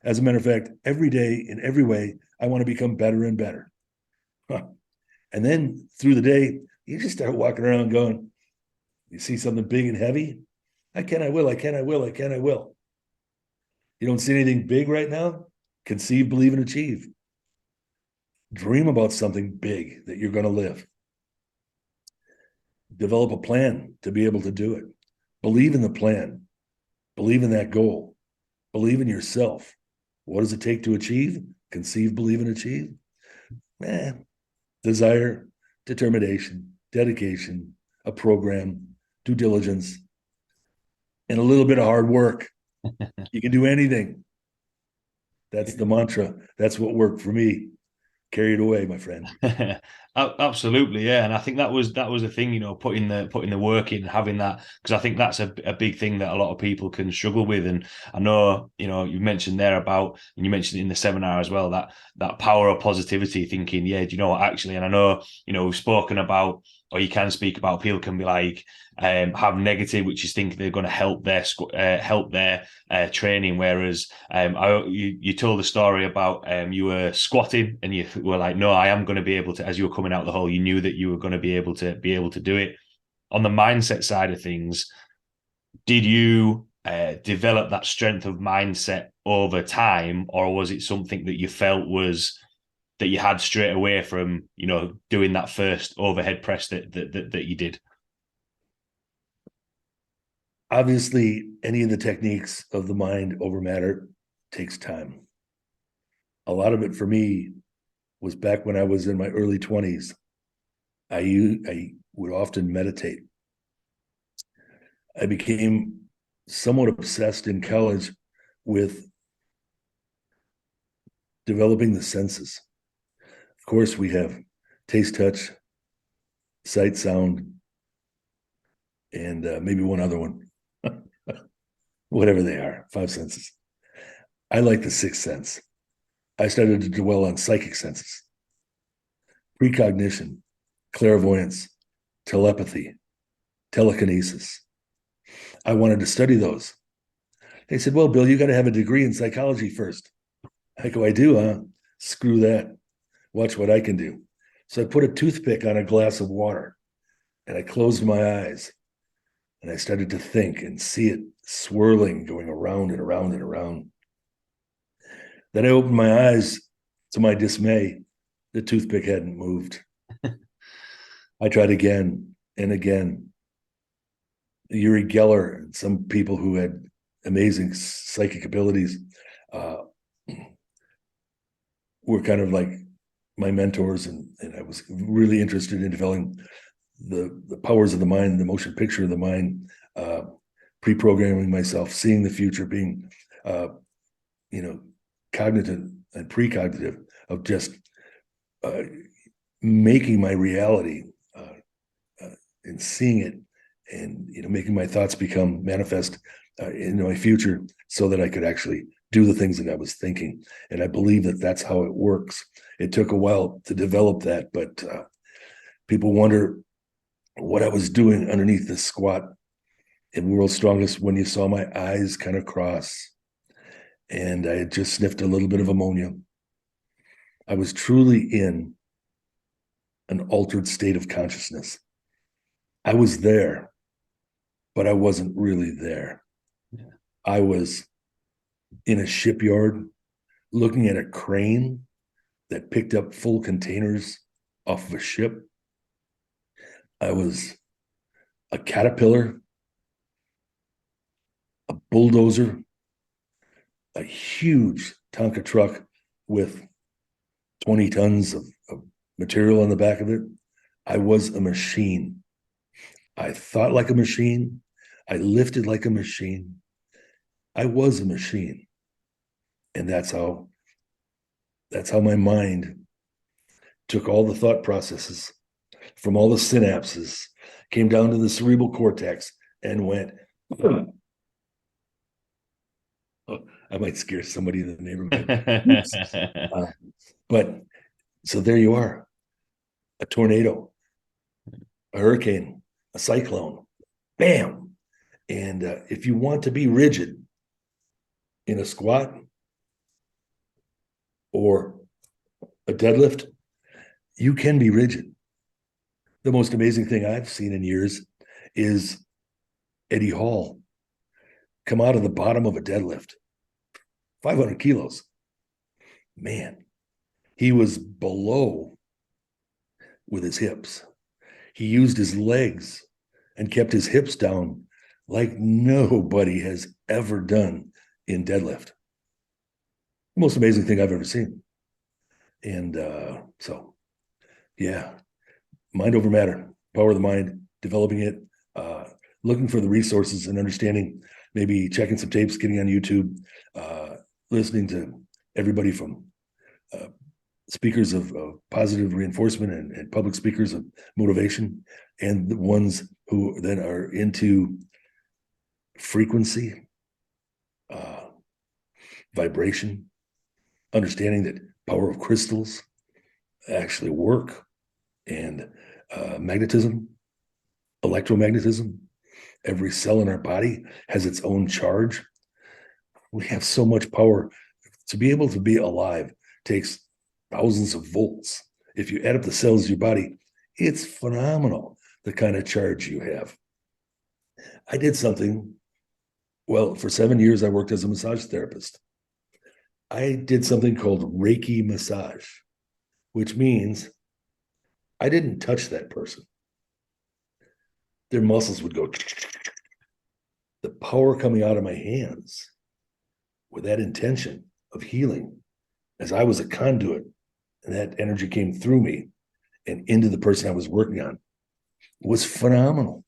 Speaker 2: As a matter of fact, every day, in every way, I want to become better and better. And then through the day, you just start walking around going, you see something big and heavy? I can, I will, I can, I will, I can, I will. You don't see anything big right now? Conceive, believe, and achieve. Dream about something big that you're going to live. Develop a plan to be able to do it. Believe in the plan. Believe in that goal. Believe in yourself. What does it take to achieve? Conceive, believe, and achieve? Desire, determination, dedication, a program, due diligence, and a little bit of hard work. You can do anything. That's the mantra. That's what worked for me. Carry it away, my friend.
Speaker 1: Absolutely, yeah, and I think that was the thing, putting the work in, having that, because I think that's a big thing that a lot of people can struggle with. And I know, you mentioned there about, and you mentioned in the seminar as well, that power of positivity, thinking, yeah, do you know what, actually, and I know, we've spoken about, or you can speak about, people can be like, have negative, which is think they're going to help their training. Whereas you told the story about you were squatting and you were like, no, I am going to be able to. As you were coming out the hole, you knew that you were going to be able to do it. On the mindset side of things, did you develop that strength of mindset over time, or was it something that you felt was that you had straight away from doing that first overhead press that you did?
Speaker 2: Obviously, any of the techniques of the mind over matter takes time. A lot of it for me was back when I was in my early 20s. I would often meditate. I became somewhat obsessed in college with developing the senses. Of course, we have taste, touch, sight, sound, and maybe one other one. Whatever they are, 5 senses. I like the 6th sense. I started to dwell on psychic senses, precognition, clairvoyance, telepathy, telekinesis. I wanted to study those. They said, well, Bill, you got to have a degree in psychology first. I go, I do, huh? Screw that. Watch what I can do. So I put a toothpick on a glass of water and I closed my eyes and I started to think and see it swirling, going around and around and around. Then I opened my eyes. To my dismay, the toothpick hadn't moved. I tried again and again. Uri Geller and some people who had amazing psychic abilities were kind of like my mentors, and I was really interested in developing the powers of the mind, the motion picture of the mind, pre-programming myself, seeing the future, being cognitive and precognitive of just making my reality and seeing it, and making my thoughts become manifest in my future, so that I could actually do the things that I was thinking. And I believe that that's how it works. It took a while to develop that, but people wonder what I was doing underneath this squat in World's Strongest when you saw my eyes kind of cross. And I had just sniffed a little bit of ammonia. I was truly in an altered state of consciousness. I was there, but I wasn't really there. Yeah. I was in a shipyard looking at a crane that picked up full containers off of a ship. I was a caterpillar, a bulldozer, a huge Tonka truck with 20 tons of material on the back of it. I was a machine. I thought like a machine. I lifted like a machine. I was a machine. And that's how my mind took all the thought processes from all the synapses, came down to the cerebral cortex, and went, oh, I might scare somebody in the neighborhood. But so there you are, a tornado, a hurricane, a cyclone, bam. And if you want to be rigid in a squat or a deadlift, you can be rigid. The most amazing thing I've seen in years is Eddie Hall come out of the bottom of a deadlift, 500 kilos. Man, he was below with his hips. He used his legs and kept his hips down like nobody has ever done in deadlift. Most amazing thing I've ever seen. And so, yeah, mind over matter, power of the mind, developing it, looking for the resources and understanding, maybe checking some tapes, getting on YouTube, listening to everybody from speakers of positive reinforcement and public speakers of motivation, and the ones who then are into frequency, vibration, understanding that power of crystals actually work, and magnetism, electromagnetism. Every cell in our body has its own charge. We have so much power. To be able to be alive takes thousands of volts. If you add up the cells of your body, it's phenomenal the kind of charge you have. I did something, well, for 7 years, I worked as a massage therapist. I did something called Reiki massage, which means I didn't touch that person. Their muscles would go. The power coming out of my hands with that intention of healing, as I was a conduit, and that energy came through me and into the person I was working on, was phenomenal.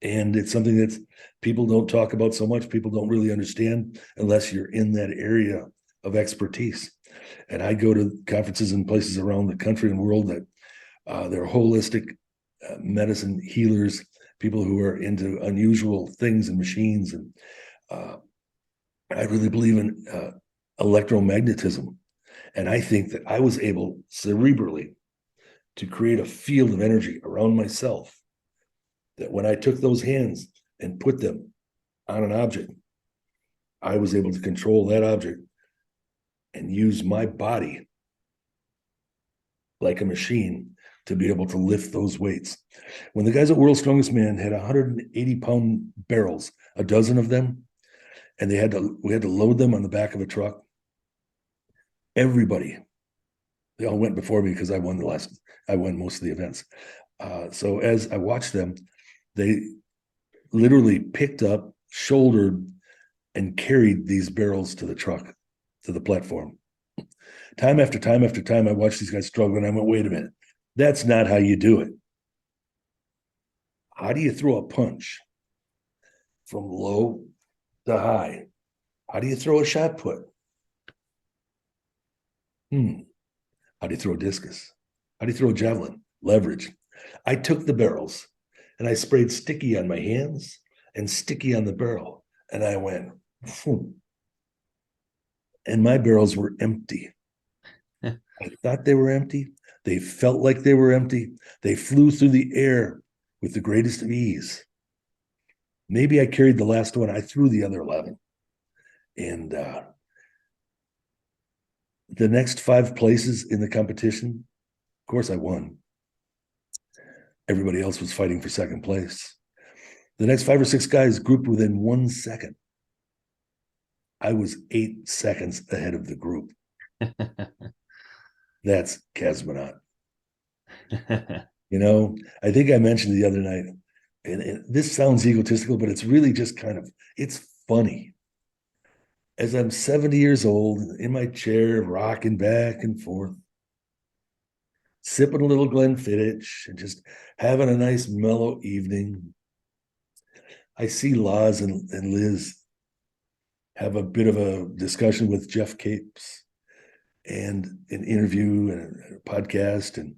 Speaker 2: And it's something that people don't talk about so much. People don't really understand unless you're in that area of expertise. And I go to conferences and places around the country and world that they're holistic medicine healers, people who are into unusual things and machines. And I really believe in electromagnetism. And I think that I was able cerebrally to create a field of energy around myself, that when I took those hands and put them on an object, I was able to control that object and use my body like a machine to be able to lift those weights. When the guys at World's Strongest Man had 180-pound barrels, a dozen of them, and we had to load them on the back of a truck. Everybody, they all went before me because I won most of the events. So as I watched them, they literally picked up, shouldered, and carried these barrels to the truck, to the platform. Time after time after time, I watched these guys struggle, and I went, wait a minute, that's not how you do it. How do you throw a punch from low to high? How do you throw a shot put? How do you throw a discus? How do you throw a javelin? Leverage. I took the barrels and I sprayed sticky on my hands and sticky on the barrel. And I went, phoom. And my barrels were empty. I thought they were empty. They felt like they were empty. They flew through the air with the greatest of ease. Maybe I carried the last one. I threw the other 11. And the next 5 places in the competition, of course, I won. Everybody else was fighting for second place. The next 5 or 6 guys grouped within 1 second. I was 8 seconds ahead of the group. That's Kazmaier. You know, I think I mentioned the other night, and this sounds egotistical, but it's really just it's funny. As I'm 70 years old, in my chair, rocking back and forth, sipping a little Glenfiddich and just having a nice mellow evening, I see Laz and Liz have a bit of a discussion with Jeff Capes and an interview and a podcast. And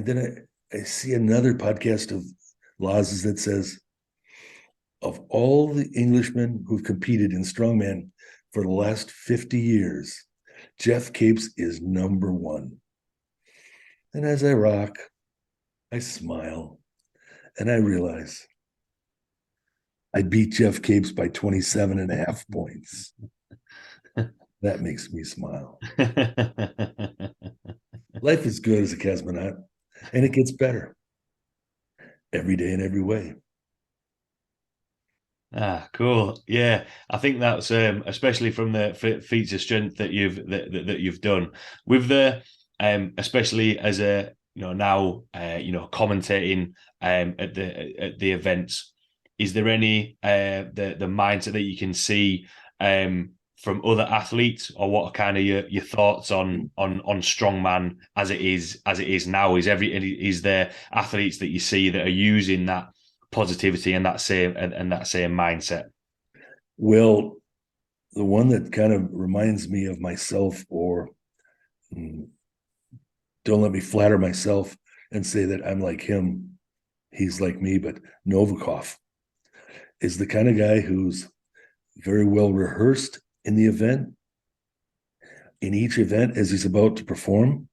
Speaker 2: then I see another podcast of Laz's that says, of all the Englishmen who've competed in strongman for the last 50 years, Jeff Capes is number 1. And as I rock, I smile and I realize I beat Jeff Capes by 27.5 points. That makes me smile. Life is good as a Kazmaier, and it gets better every day in every way.
Speaker 1: Cool. Yeah, I think that's especially from the feats of strength that you've done with the especially as a now commentating at the events. Is there any the mindset that you can see from other athletes, or what are kind of your thoughts on strongman as it is now? Is there athletes that you see that are using that positivity and that same mindset?
Speaker 2: Well, the one that kind of reminds me of myself, or don't let me flatter myself and say that I'm like him, he's like me, but Novikov is the kind of guy who's very well rehearsed in the event. In each event, as he's about to perform,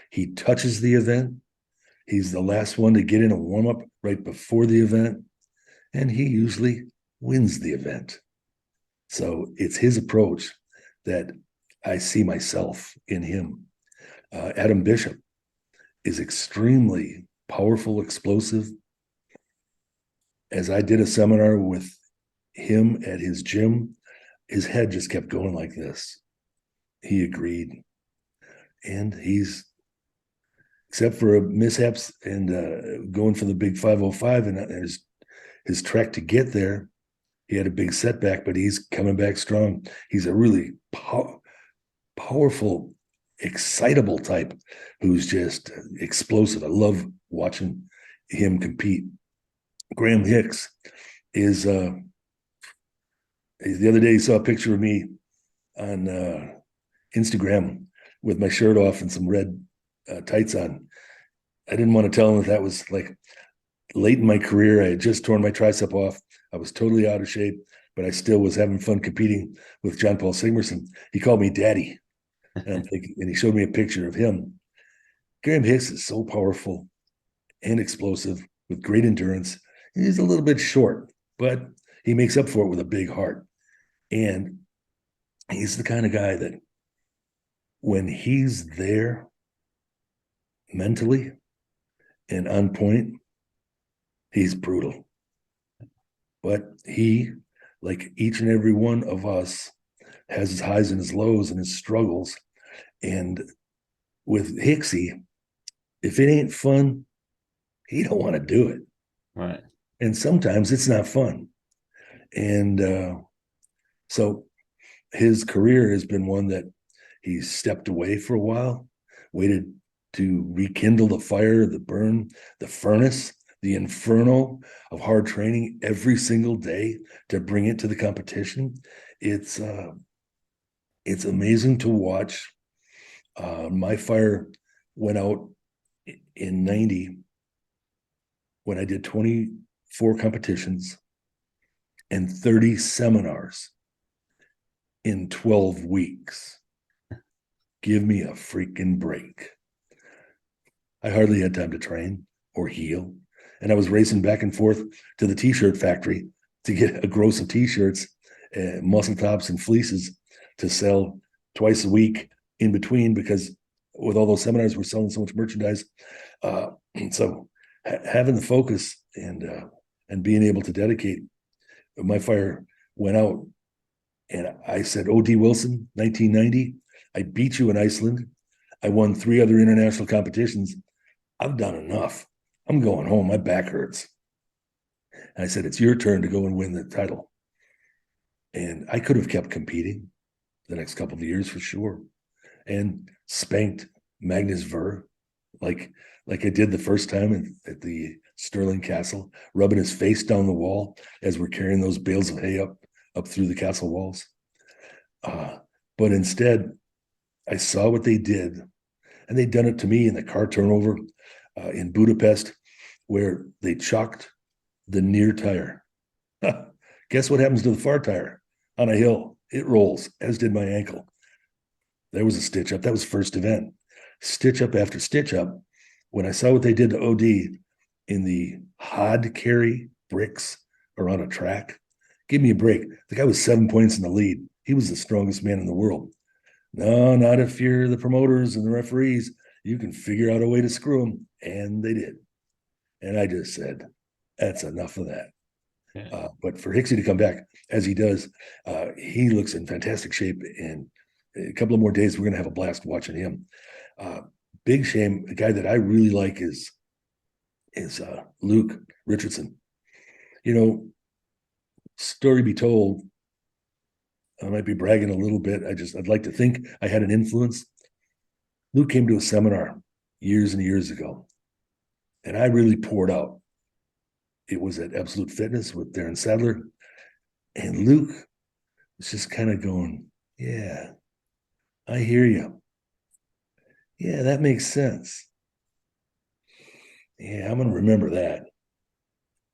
Speaker 2: he touches the event. He's the last one to get in a warm-up right before the event, and he usually wins the event. So it's his approach that I see myself in him. Adam Bishop is extremely powerful, explosive. As I did a seminar with him at his gym, his head just kept going like this. He agreed. And he's, except for mishaps and going for the big 505 and his trek to get there, he had a big setback, but he's coming back strong. He's a really powerful, excitable type who's just explosive. I love watching him compete. Graham Hicks is the other day he saw a picture of me on Instagram with my shirt off and some red tights on. I didn't want to tell him that was like late in my career. I had just torn my tricep off. I was totally out of shape, but I still was having fun competing with John Paul Sigmarsson. He called me daddy. And he showed me a picture of him. Graham Hicks is so powerful and explosive with great endurance. He's a little bit short, but he makes up for it with a big heart. And he's the kind of guy that when he's there, mentally and on point, he's brutal. But he, like each and every one of us, has his highs and his lows and his struggles. And with Hicksy, if it ain't fun, he don't want to do it.
Speaker 1: Right.
Speaker 2: And sometimes it's not fun. And so his career has been one that he stepped away for a while, waited to rekindle the fire, the burn, the furnace, the inferno of hard training every single day to bring it to the competition. It's amazing to watch. My fire went out in 90 when I did 24 competitions and 30 seminars in 12 weeks. Give me a freaking break. I hardly had time to train or heal. And I was racing back and forth to the t-shirt factory to get a gross of t-shirts, muscle tops and fleeces to sell twice a week in between, because with all those seminars, we're selling so much merchandise. So having the focus and being able to dedicate, my fire went out. And I said, O.D. Wilson, 1990, I beat you in Iceland. I won 3 other international competitions. I've done enough. I'm going home. My back hurts. And I said, it's your turn to go and win the title. And I could have kept competing the next couple of years for sure, and spanked Magnus Ver like I did the first time at the Stirling Castle, rubbing his face down the wall as we're carrying those bales of hay up through the castle walls. But instead, I saw what they did, and they'd done it to me in the car turnover in Budapest, where they chalked the near tire. Guess what happens to the far tire on a hill? It rolls, as did my ankle. There was a stitch up. That was first event. Stitch up after stitch up. When I saw what they did to OD in the hod carry bricks around a track, give me a break. The guy was 7 points in the lead. He was the strongest man in the world. No, not if you're the promoters and the referees. You can figure out a way to screw them. And they did. And I just said, that's enough of that. Yeah. But for Hicksy to come back as he does, he looks in fantastic shape. And a couple of more days, we're going to have a blast watching him. Big shame. A guy that I really like is Luke Richardson. You know, story be told, I might be bragging a little bit. I'd like to think I had an influence. Luke came to a seminar years and years ago, and I really poured out. It was at Absolute Fitness with Darren Sadler, and Luke was just kind of going, yeah, I hear you. Yeah, that makes sense. Yeah, I'm going to remember that.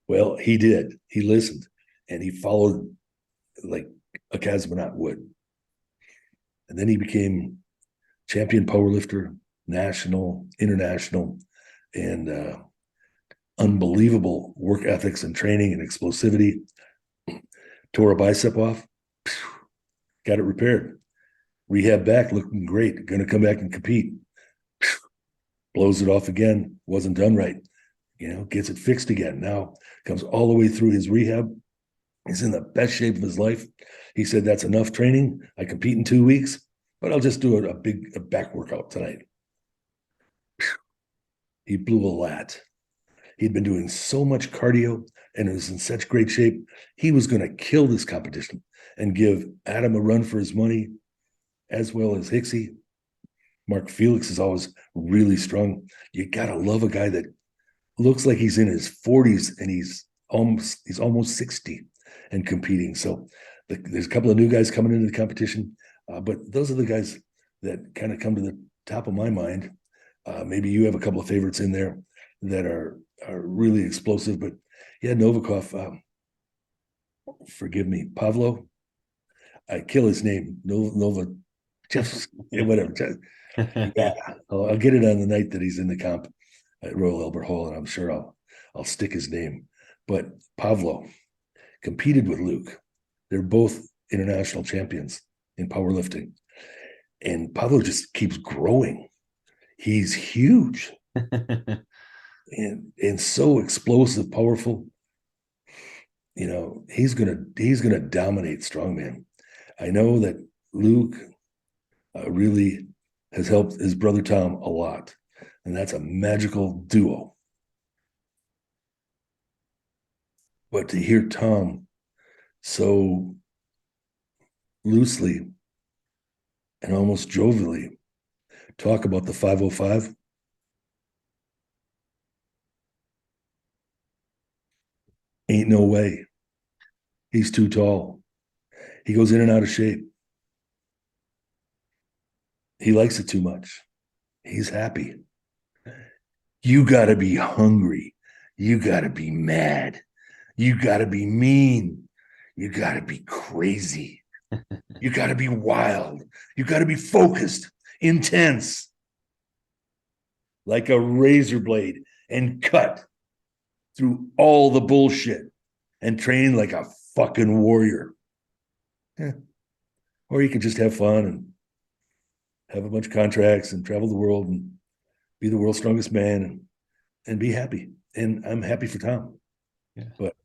Speaker 2: Well, he did. He listened, and he followed like a Kazmaier would. And then he became champion powerlifter, national, international, and unbelievable work ethics and training and explosivity. Tore a bicep off, got it repaired. Rehab back, looking great. Going to come back and compete. Blows it off again. Wasn't done right. Gets it fixed again. Now comes all the way through his rehab. He's in the best shape of his life. He said, that's enough training. I compete in 2 weeks, but I'll just do a big back workout tonight. He blew a lat. He'd been doing so much cardio and was in such great shape. He was going to kill this competition and give Adam a run for his money, as well as Hicksy. Mark Felix is always really strong. You got to love a guy that looks like he's in his 40s and he's almost 60 and competing. So there's a couple of new guys coming into the competition, but those are the guys that kind of come to the top of my mind. Maybe you have a couple of favorites in there that are really explosive, but yeah, Novikov, forgive me, Pavlo, I kill his name, Nova, just whatever. Yeah, I'll get it on the night that he's in the comp at Royal Albert Hall, and I'm sure I'll stick his name. But Pavlo competed with Luke. They're both international champions in powerlifting, and Pavlo just keeps growing. He's huge. and so explosive, powerful. He's gonna dominate strongman. I know that Luke really has helped his brother Tom a lot, and that's a magical duo. But to hear Tom so loosely and almost jovially talk about the 505, ain't no way. He's too tall. He goes in and out of shape. He likes it too much. He's happy. You got to be hungry. You got to be mad. You got to be mean. You got to be crazy. You got to be wild. You got to be focused, intense, like a razor blade, and cut through all the bullshit and train like a fucking warrior. Yeah. Or you can just have fun and have a bunch of contracts and travel the world and be the world's strongest man and be happy. And I'm happy for Tom.
Speaker 1: Yeah.
Speaker 2: But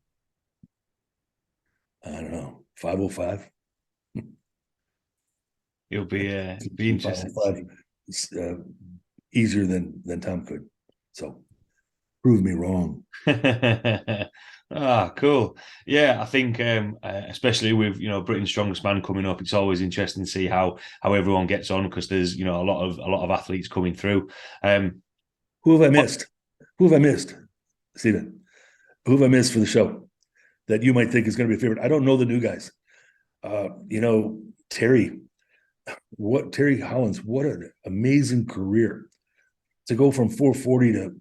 Speaker 2: I don't know, 505.
Speaker 1: It'll be interesting.
Speaker 2: 505 easier than Tom could. So prove me wrong.
Speaker 1: Cool. Yeah, I think especially with Britain's Strongest Man coming up, it's always interesting to see how everyone gets on, because there's a lot of athletes coming through.
Speaker 2: Who have I missed? Stephen? Who have I missed for the show that you might think is going to be a favorite? I don't know the new guys. Terry Hollins, what an amazing career to go from 440 to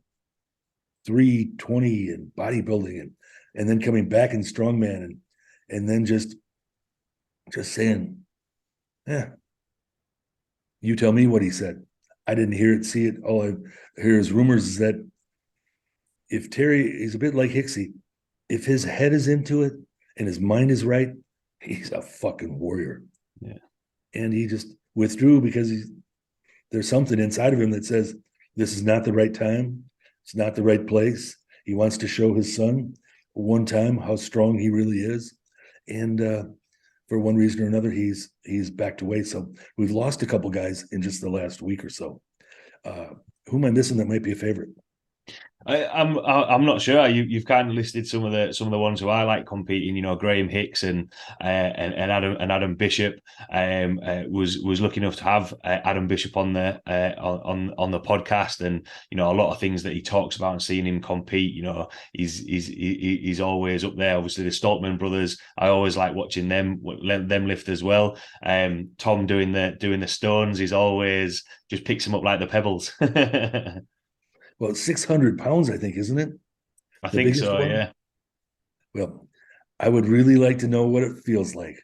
Speaker 2: 320 and bodybuilding and then coming back in strongman and then just saying, yeah, you tell me what he said. I didn't hear it, see it. All I hear is rumors is that if Terry is a bit like Hicksy, if his head is into it and his mind is right, he's a fucking warrior.
Speaker 1: Yeah.
Speaker 2: And he just withdrew because there's something inside of him that says this is not the right time. It's not the right place. He wants to show his son one time how strong he really is. And for one reason or another, he's backed away. So we've lost a couple guys in just the last week or so. Who am I missing that might be a favorite?
Speaker 1: I'm not sure. You've kind of listed some of the ones who I like competing. Graham Hicks and Adam Bishop. Was lucky enough to have Adam Bishop on the on the podcast, and a lot of things that he talks about and seeing him compete. He's always up there. Obviously, the Stoltman brothers. I always like watching them lift as well. Tom doing the stones. He's always just picks them up like the pebbles.
Speaker 2: Well, it's 600 pounds, I think, isn't it?
Speaker 1: I think so, one? Yeah.
Speaker 2: Well, I would really like to know what it feels like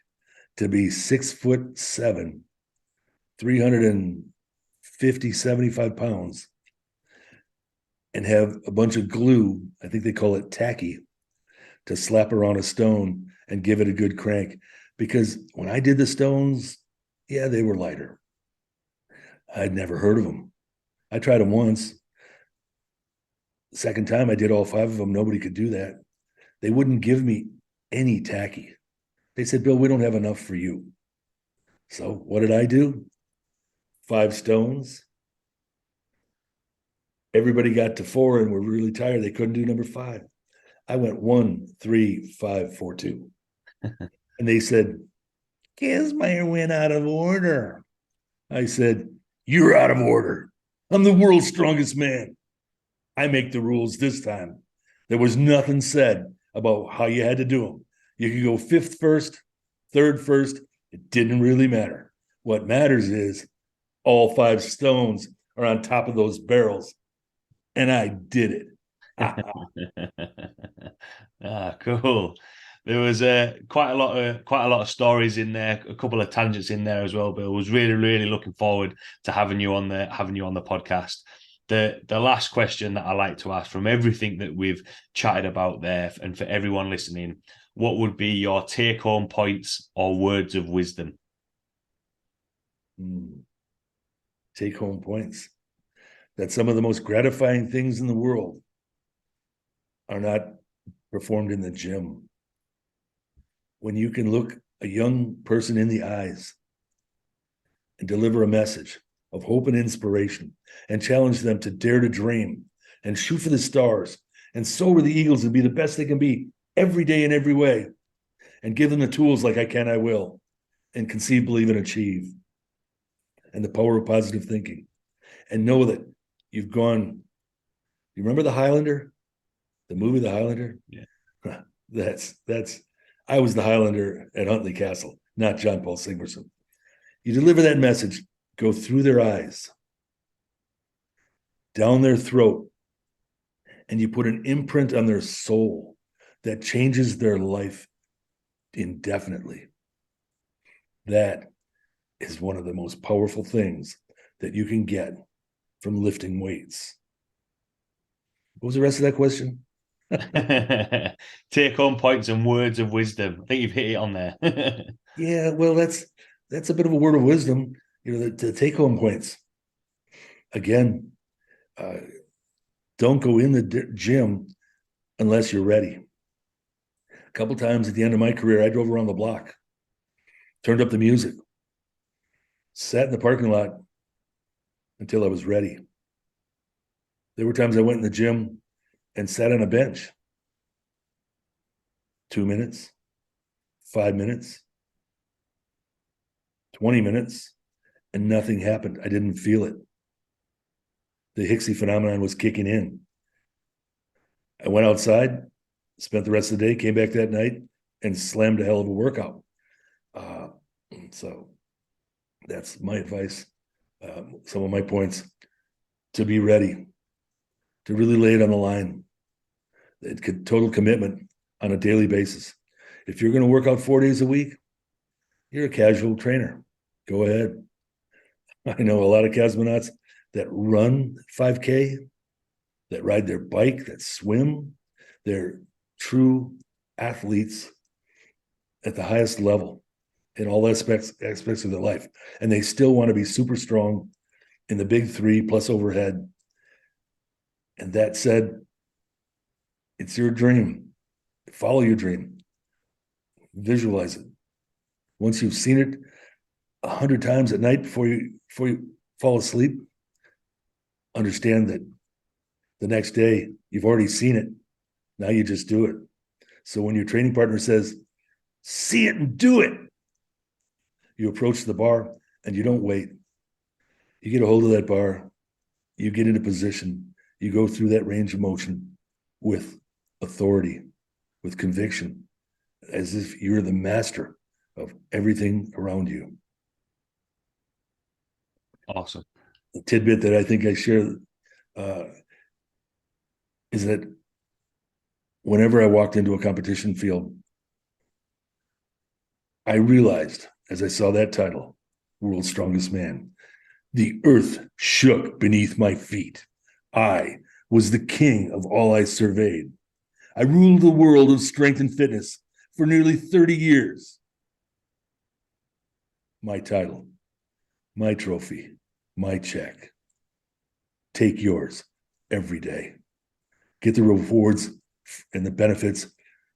Speaker 2: to be 6'7", 350, 75 pounds, and have a bunch of glue, I think they call it tacky, to slap around a stone and give it a good crank. Because when I did the stones, yeah, they were lighter. I'd never heard of them. I tried them once. The second time I did all 5 of them, nobody could do that. They wouldn't give me any tacky. They said, Bill, we don't have enough for you. So what did I do? 5 stones. Everybody got to 4 and were really tired. They couldn't do number 5. I went 1, 3, 5, 4, 2. And they said, Kazmaier went out of order. I said, you're out of order. I'm the world's strongest man. I make the rules this time. There was nothing said about how you had to do them. You could go 5th first, 3rd first. It didn't really matter. What matters is all 5 stones are on top of those barrels. And I did it.
Speaker 1: Cool. There was quite a lot of stories in there, a couple of tangents in there as well. But I was really looking forward to having you on the podcast. The last question that I like to ask from everything that we've chatted about there, and for everyone listening, what would be your take-home points or words of wisdom?
Speaker 2: Take-home points. that some of the most gratifying things in the world are not performed in the gym. When you can look a young person in the eyes and deliver a message of hope and inspiration and challenge them to dare to dream and shoot for the stars and soar with the eagles and be the best they can be every day in every way, and give them the tools like I can, I will, and conceive, believe, and achieve, and the power of positive thinking, and know that you've gone. You remember the Highlander, the movie The Highlander?
Speaker 1: Yeah.
Speaker 2: That's I was the Highlander at Huntley Castle, not John Paul Sigmerson. You deliver that message, go through their eyes, down their throat, and you put an imprint on their soul that changes their life indefinitely. That is one of the most powerful things that you can get from lifting weights. What was the rest of that question?
Speaker 1: Take home points and words of wisdom. I think you've hit it on there.
Speaker 2: Yeah, well, that's a bit of a word of wisdom. The take home points. Again, don't go in the gym unless you're ready. A couple times at the end of my career, I drove around the block, turned up the music, sat in the parking lot until I was ready. There were times I went in the gym and sat on a bench. 2 minutes, 5 minutes, 20 minutes, and nothing happened. I didn't feel it. The Hixie phenomenon was kicking in. I went outside, spent the rest of the day, came back that night, and slammed a hell of a workout. So that's my advice. Some of my points: to be ready, to really lay it on the line. Total commitment on a daily basis. If you're going to work out 4 days a week, you're a casual trainer. Go ahead. I know a lot of cosmonauts that run 5K, that ride their bike, that swim. They're true athletes at the highest level in all aspects of their life. And they still want to be super strong in the big three plus overhead. And that said, it's your dream. Follow your dream. Visualize it. Once you've seen it 100 times at night before you fall asleep, understand that the next day you've already seen it. Now you just do it. So when your training partner says, see it and do it, you approach the bar and you don't wait. You get a hold of that bar, you get into position, you go through that range of motion with authority, with conviction, as if you're the master of everything around you.
Speaker 1: Awesome.
Speaker 2: A tidbit that I think I share is that whenever I walked into a competition field, I realized, as I saw that title, World's Strongest Man, the earth shook beneath my feet. I was the king of all I surveyed. I ruled the world of strength and fitness for nearly 30 years. My title, my trophy, my check. Take yours every day. Get the rewards and the benefits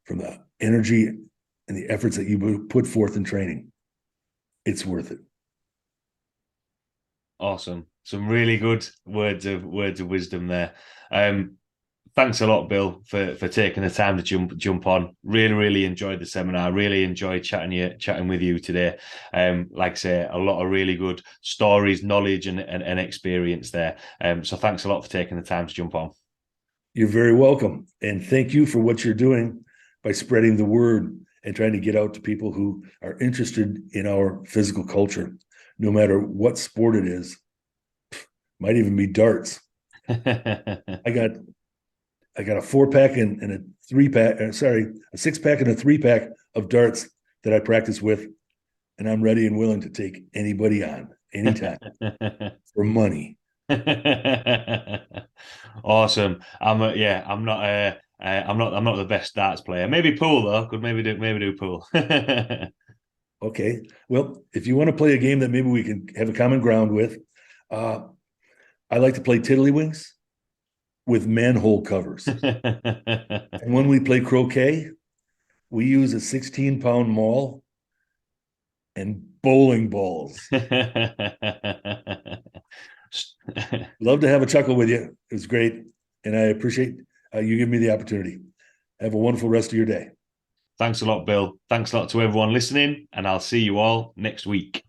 Speaker 2: from the energy and the efforts that you put forth in training. It's worth it.
Speaker 1: Awesome. Some really good words of wisdom there. Thanks a lot, Bill, for taking the time to jump on. Really enjoyed the seminar. Really enjoyed chatting with you today. Like I say, a lot of really good stories, knowledge, and experience there. So thanks a lot for taking the time to jump on.
Speaker 2: You're very welcome. And thank you for what you're doing by spreading the word and trying to get out to people who are interested in our physical culture, no matter what sport it is. Might even be darts. I got a 4-pack and a 3-pack, a 6-pack and a 3-pack of darts that I practice with, and I'm ready and willing to take anybody on anytime for money.
Speaker 1: Awesome. I'm not the best darts player. Maybe pool though. Could maybe do pool.
Speaker 2: Okay. Well, if you want to play a game that maybe we can have a common ground with, I like to play tiddlywinks with manhole covers. And when we play croquet, we use a 16-pound maul and bowling balls. Love to have a chuckle with you. It was great. And I appreciate you giving me the opportunity. Have a wonderful rest of your day.
Speaker 1: Thanks a lot, Bill. Thanks a lot to everyone listening, and I'll see you all next week.